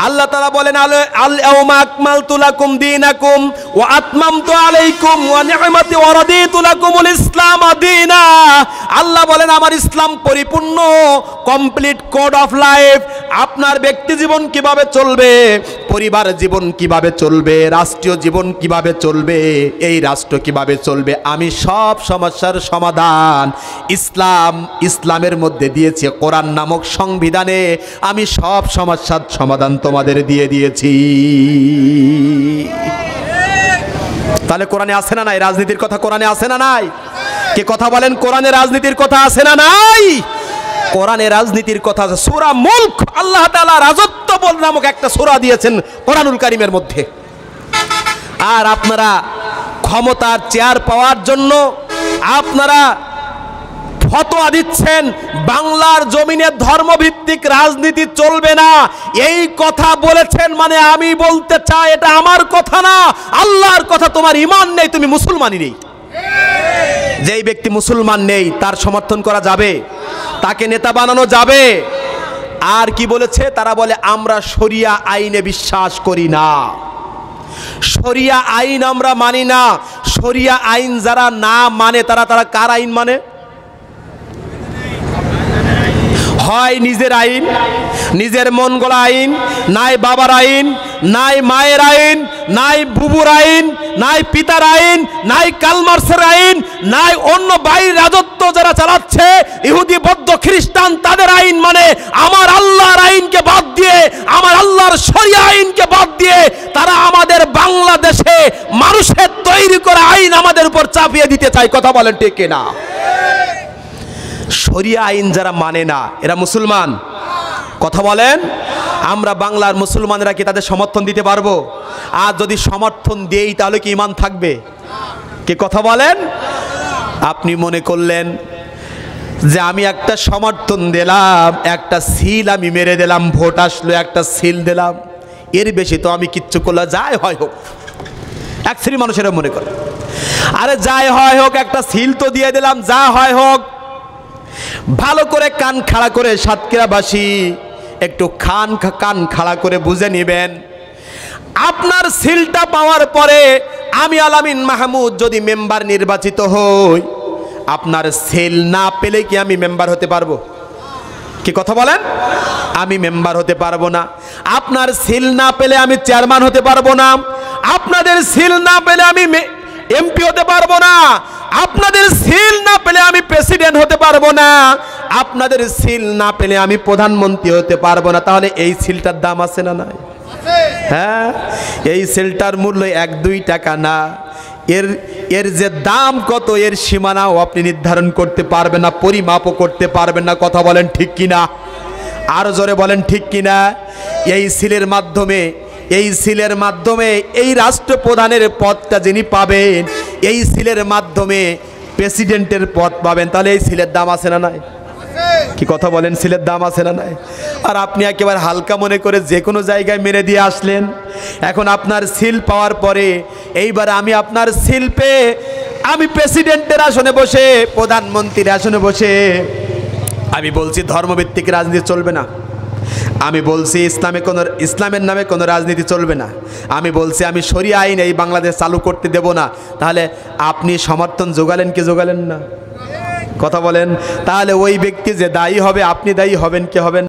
আল্লাহ তাআলা বলেন, আল-ইয়াওমা আকমালতু লাকুম দীনাকুম ওয়া আতমামতু আলাইকুম ওয়া নি'মাতি ওয়া রাদিতু লাকুমুল ইসলাম দীনা। আল্লাহ বলেন, আমার ইসলাম পরিপূর্ণ, কমপ্লিট কোড অফ লাইফ। আপনার ব্যক্তি জীবন কিভাবে চলবে, পরিবার জীবন কিভাবে চলবে, রাষ্ট্রীয় জীবন কিভাবে চলবে, এই রাষ্ট্র কিভাবে চলবে, আমি সব সমস্যার সমাধান ইসলামের মধ্যে দিয়েছি। কোরআন নামক সংবিধানে আমি সব সমস্যার সমাধান তোমাদের দিয়ে দিয়েছি। তাহলে কোরআনে আছে না নাই রাজনীতির কথা? কোরআনে আছে না নাই? কে কথা বলেন, কোরআনে রাজনীতির কথা আছে না নাই? কোরআনে রাজনীতির কথা আছে। সূরা মুলক, আল্লাহ তাআলা রাজত্ব বল নামক একটা সূরা দিয়েছেন কোরআনুল কারীমের মধ্যে। আর আপনারা ক্ষমতার চেয়ার পাওয়ার জন্য আপনারা ফতোয়া দিচ্ছেন বাংলার জমিনে ধর্মভিত্তিক রাজনীতি চলবে না। এই কথা বলেছেন মানে আমি বলতে চাই এটা আমার কথা না, আল্লাহর কথা। তোমার ঈমান নেই, তুমি মুসলমানই নেই। যেই ব্যক্তি মুসলমান নেই তার সমর্থন করা যাবে? তাকে নেতা বানানো যাবে? আর কি বলেছে তারা? বলে আমরা শরিয়া আইনে বিশ্বাস করি না, শরিয়া আইন আমরা মানি না। শরিয়া আইন যারা না মানে তারা কার আইন মানে? হয় নিজের আইন, নিজের মন গড়া আইন, নাই বাবার আইন, নাই মায়ের আইন, নাই বুবুর আইন, নাই পিতার আইন, নাই কালমার্সের আইন, নাই অন্য বাইরের রাজত্ব যারা চালাচ্ছে ইহুদি বৌদ্ধ খ্রিস্টান তাদের আইন মানে। আমার আল্লাহর আইনকে বাদ দিয়ে, আমার আল্লাহর শরিয়া আইনকে বাদ দিয়ে তারা আমাদের বাংলাদেশে মানুষের তৈরি করা আইন আমাদের উপর চাপিয়ে দিতে চায়। কথা বলেন ঠিক কিনা? শরিয়া আইন যারা মানে না এরা মুসলমান? কথা বলেন। আমরা বাংলার মুসলমানরা কি তাদের সমর্থন দিতে পারবো? আর যদি সমর্থন দেই তাহলে কি ঈমান থাকবে? কে কথা বলেন? আপনি মনে করলেন যে আমি একটা সমর্থন দিলাম, একটা সিল আমি মেরে দিলাম, ভোট আসলো একটা সিল দিলাম, এর বেশি তো আমি কিচ্ছু করলে যাই হয় হোক। এক শ্রেণীর মানুষেরা মনে করে আরে যাই হয় হোক একটা সিল তো দিয়ে দিলাম, যা হয় হোক। ভালো করে কান খাড়া করে সাতক্ষীরাবাসী একটু কান খাড়া করে বুঝে নেবেন, আপনার সিলটা পাওয়ার পরে আমি আলামিন মাহমুদ যদি মেম্বার নির্বাচিত হই, আপনার সিল না পেলে কি আমি মেম্বার হতে পারবো? কি কথা বলেন? আমি মেম্বার হতে পারবো না। আপনার সিল না পেলে আমি চেয়ারম্যান হতে পারবো না। আপনাদের সিল না পেলে আমি এমপি হতে পারবো না। আপনাদের সিল না পেলে আমি প্রেসিডেন্ট হতে পারবো না। আপনাদের সিল না পেলে আমি প্রধানমন্ত্রী হতে পারবো না। তাহলে এই সিলটার দাম আছে না নাই? হ্যাঁ, এই সিলটার মূল্য 1-2 টাকা না, এর যে দাম কত এর সীমানাও আপনি নির্ধারণ করতে পারবেন না, পরিমাপও করতে পারবেন না। কথা বলেন ঠিক কিনা? আরো জোরে বলেন ঠিক কিনা? এই সিলের মাধ্যমে এই রাষ্ট্রপ্রধানের পদটা যিনি পাবেন, এই সিলের মাধ্যমে প্রেসিডেন্টের পদ পাবেন। তাহলে এই সিলের দাম আছে না নাই? কি কথা বলেন? সিলের দাম আছে না নাই? আর আপনি একেবারে হালকা মনে করে যে কোনো জায়গায় মেরে দিয়ে আসলেন। এখন আপনার সিল পাওয়ার পরে এইবার আমি আপনার সিল পেয়ে আমি প্রেসিডেন্টের আসনে বসে, প্রধানমন্ত্রীর আসনে বসে আমি বলছি ধর্মভিত্তিক রাজনীতি চলবে না। আমি বলছি ইসলামের নামে কোনো রাজনীতি চলবে না। আমি বলছি আমি শরিয়া আইন এই বাংলাদেশ চালু করতে দেব না। তাহলে আপনি সমর্থন জোগালেন কি জোগালেন না? কথা বলেন। তাহলে ওই ব্যক্তি যে দায়ী হবে, আপনি দায়ী হবেন কি হবেন?